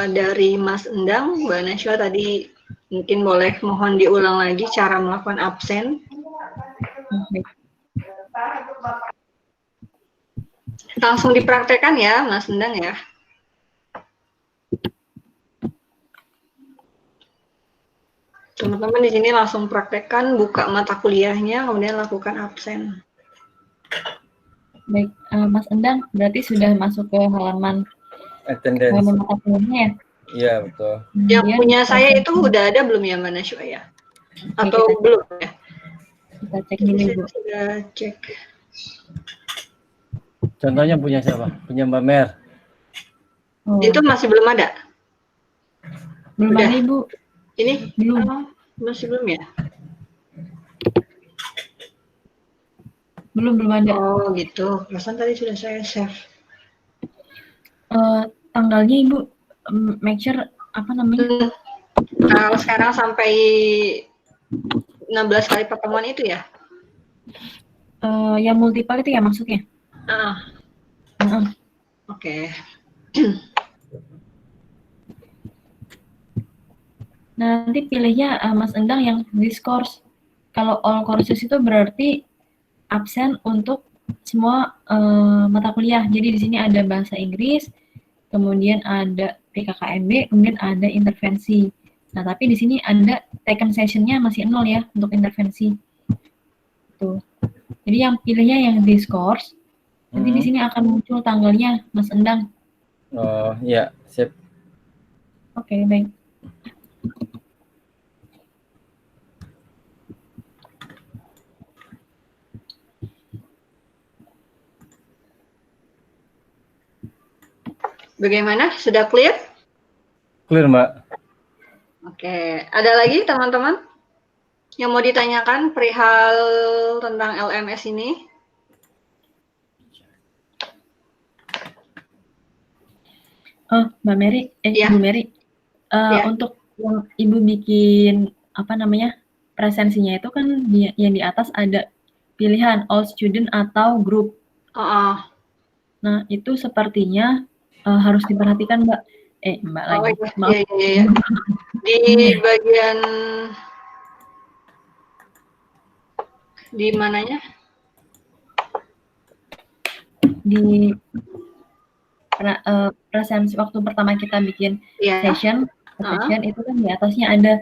dari Mas Endang, Mbak Nashwa tadi mungkin boleh mohon diulang lagi cara melakukan absen. Langsung dipraktekkan ya, Mas Endang ya. Teman-teman di sini langsung praktekkan, buka mata kuliahnya, kemudian lakukan absen. Baik, Mas Endang, berarti sudah masuk ke halaman Attendance. mata kuliahnya ya? Iya, betul. Yang punya saya itu udah ada belum ya, Mbak Nashwa ya? Atau belum ya? Kita cek dulu, Bu. Sudah cek. Contohnya punya siapa? Punya Mbak Mer. Oh. Itu masih belum ada? Belum Udah. ada, Ibu. Ini? Belum. Masih belum ya? Belum ada. Oh gitu, perasaan tadi sudah saya save. Tanggalnya Ibu, make sure apa namanya? Kalau sekarang sampai 16 kali pertemuan itu ya? Yang multiple itu ya maksudnya? Oke. Nanti pilihnya Mas Endang yang discourse. Kalau all courses itu berarti absen untuk semua mata kuliah. Jadi di sini ada bahasa Inggris, kemudian ada PKKMB, kemudian ada intervensi. Nah, tapi di sini ada taken session-nya masih 0 ya untuk intervensi. Tuh. Jadi yang pilihnya yang discourse. Nanti di sini akan muncul tanggalnya, Mas Endang. Oh, iya, sip. Oke, baik. Bagaimana? Sudah clear? Clear, Mbak. Oke, ada lagi teman-teman yang mau ditanyakan perihal tentang LMS ini? Mbak Mary, Ibu Mary, untuk yang Ibu bikin apa namanya presensinya itu kan yang di atas ada pilihan all student atau group. Nah, itu sepertinya harus diperhatikan, Mbak. Mbak lagi. Maaf. Iya. Di bagian di mananya? Di presensi waktu pertama kita bikin session itu kan di atasnya ada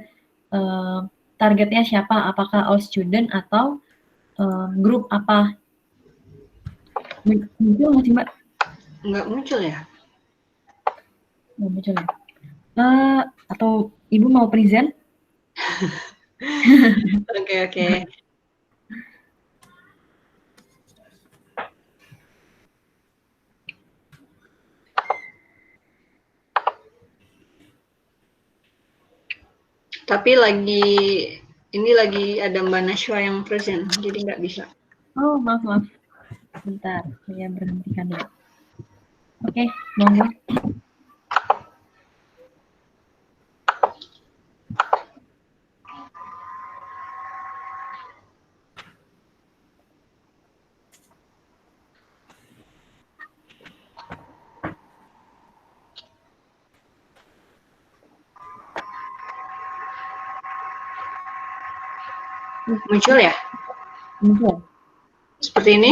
targetnya siapa, apakah all student atau grup apa. Muncul nggak sih, Mbak? Nggak muncul ya? Nggak muncul ya? Atau Ibu mau present? Oke. Tapi ini lagi ada Mbak Nashwa yang present, jadi nggak bisa. Oh, maaf. Bentar, saya berhentikan dulu. Oke, monggo. Muncul ya? Muncul. Seperti ini?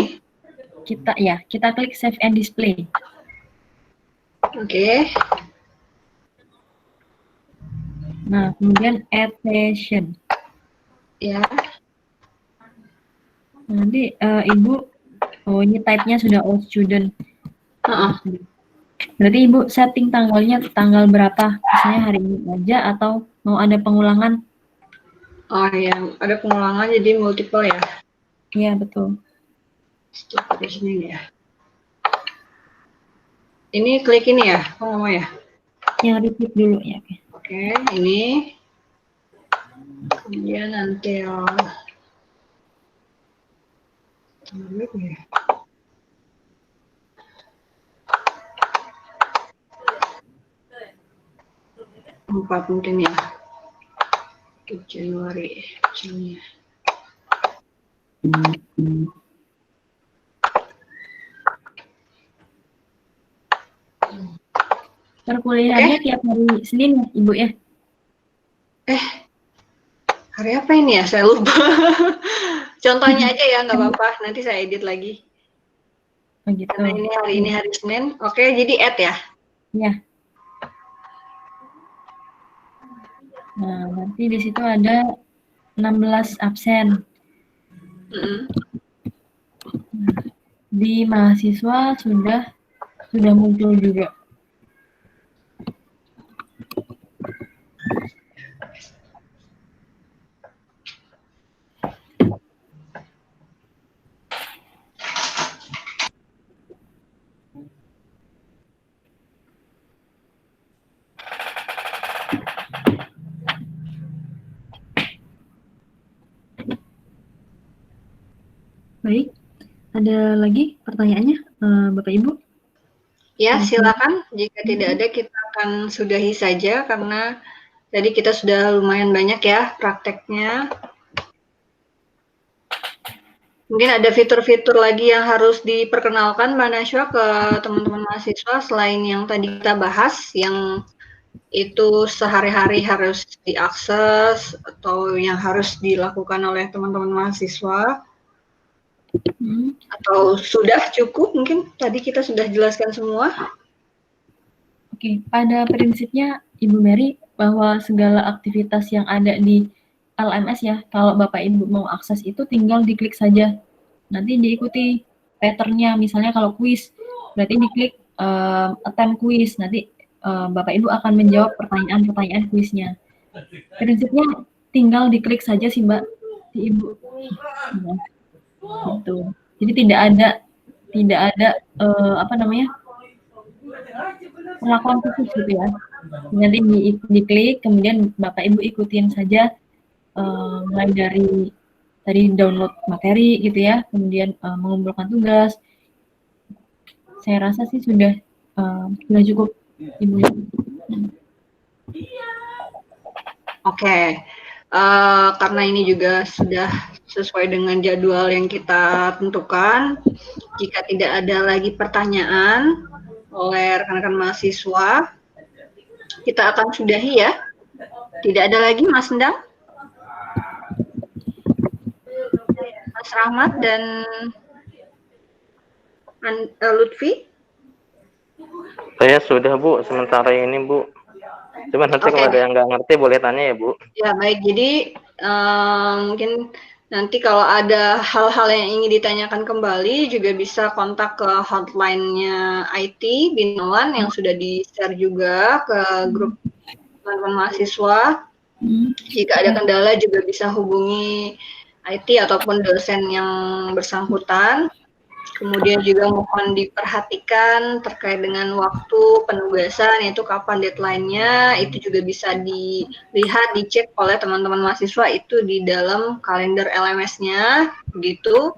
Kita klik save and display. Oke. Nah, kemudian add session. Ya. Nanti Ibu, ini type-nya sudah all student. Berarti Ibu setting tanggalnya tanggal berapa? Misalnya hari ini aja atau mau ada pengulangan? Oh ya, ada pengulangan jadi multiple ya? Iya, betul. Stop di sini ya. Ini klik ini ya, kok nggak mau ya? Yang repeat dulu ya. Oke, ini. Kemudian nanti empat mungkin ya. Januari, Juni. Perkuliahannya tiap hari Senin ya, Ibu ya? Hari apa ini ya? Saya lupa. Contohnya aja ya, nggak apa-apa. Nanti saya edit lagi. Oh gitu. Karena hari ini hari Senin. Oke, jadi add ya? Iya. Nah, nanti di situ ada 16 absen. Di mahasiswa sudah muncul juga. Baik, ada lagi pertanyaannya, Bapak Ibu? Ya, silakan. Jika tidak ada, kita akan sudahi saja karena tadi kita sudah lumayan banyak ya prakteknya. Mungkin ada fitur-fitur lagi yang harus diperkenalkan Mbak Najwa ke teman-teman mahasiswa selain yang tadi kita bahas, yang itu sehari-hari harus diakses atau yang harus dilakukan oleh teman-teman mahasiswa. Atau sudah cukup, mungkin tadi kita sudah jelaskan semua. Oke, pada prinsipnya Ibu Mary bahwa segala aktivitas yang ada di LMS ya, kalau Bapak Ibu mau akses itu tinggal diklik saja. Nanti diikuti pattern-nya, misalnya kalau kuis, berarti diklik attempt kuis, nanti Bapak Ibu akan menjawab pertanyaan-pertanyaan kuisnya. Prinsipnya tinggal diklik saja sih Mbak, si Ibu. Ya. Gitu. Jadi tidak ada perlakuan khusus gitu ya. Nanti diklik, kemudian Bapak Ibu ikutin saja mulai dari tadi download materi gitu ya, kemudian mengumpulkan tugas. Saya rasa sih sudah cukup Ibu. Oke. Karena ini juga sudah sesuai dengan jadwal yang kita tentukan. Jika tidak ada lagi pertanyaan oleh rekan-rekan mahasiswa, kita akan sudahi ya. Tidak ada lagi Mas Endang, Mas Rahmat, dan Lutfi? Saya sudah Bu, sementara ini Bu. Cuma nanti kalau ada yang nggak ngerti boleh tanya ya Bu. Ya baik, jadi mungkin nanti kalau ada hal-hal yang ingin ditanyakan kembali juga bisa kontak ke hotline-nya IT Binolan yang sudah di-share juga ke grup teman-teman mahasiswa. Jika ada kendala juga bisa hubungi IT ataupun dosen yang bersangkutan. Kemudian juga mohon diperhatikan terkait dengan waktu penugasan, yaitu kapan deadline-nya, itu juga bisa dilihat, dicek oleh teman-teman mahasiswa itu di dalam kalender LMS-nya, begitu.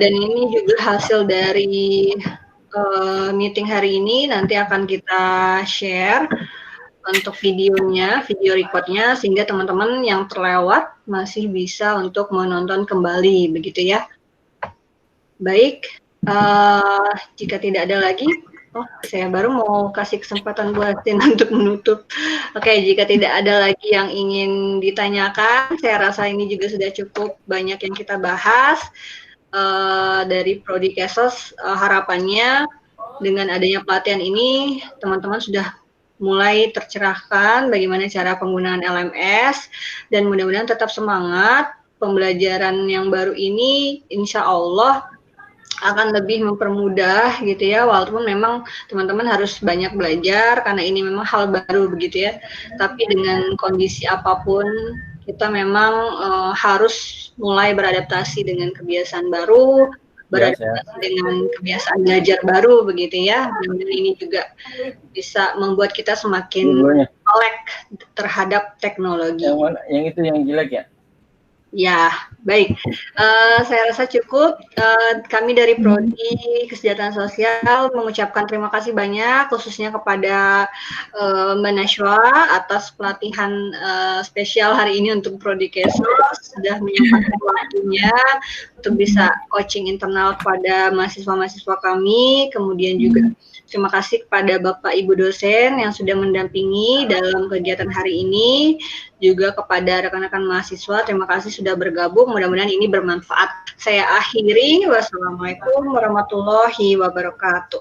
Dan ini juga hasil dari meeting hari ini, nanti akan kita share untuk videonya, video recordnya, sehingga teman-teman yang terlewat masih bisa untuk menonton kembali, begitu ya. Baik, jika tidak ada lagi, Oh, saya baru mau kasih kesempatan buat Tin untuk menutup. Oke, jika tidak ada lagi yang ingin ditanyakan, saya rasa ini juga sudah cukup banyak yang kita bahas. Dari Prodi Kesos, harapannya dengan adanya pelatihan ini, teman-teman sudah mulai tercerahkan bagaimana cara penggunaan LMS, dan mudah-mudahan tetap semangat. Pembelajaran yang baru ini, insya Allah akan lebih mempermudah gitu ya, walaupun memang teman-teman harus banyak belajar karena ini memang hal baru begitu ya, tapi dengan kondisi apapun kita memang harus mulai beradaptasi dengan kebiasaan baru, beradaptasi dengan kebiasaan belajar baru begitu ya. Dan ini juga bisa membuat kita semakin melek terhadap teknologi. Yang mana? Yang itu yang jelek ya? Ya, baik. Saya rasa cukup. Kami dari Prodi Kesejahteraan Sosial mengucapkan terima kasih banyak, khususnya kepada Mbak Nashwa atas pelatihan spesial hari ini untuk Prodi Kesos, sudah menyempatkan waktunya untuk bisa coaching internal kepada mahasiswa-mahasiswa kami. Kemudian juga terima kasih kepada Bapak Ibu dosen yang sudah mendampingi dalam kegiatan hari ini. Juga kepada rekan-rekan mahasiswa, terima kasih sudah bergabung. Mudah-mudahan ini bermanfaat. Saya akhiri. Wassalamualaikum warahmatullahi wabarakatuh.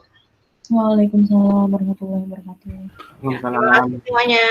Waalaikumsalam warahmatullahi wabarakatuh. Terima kasih semuanya.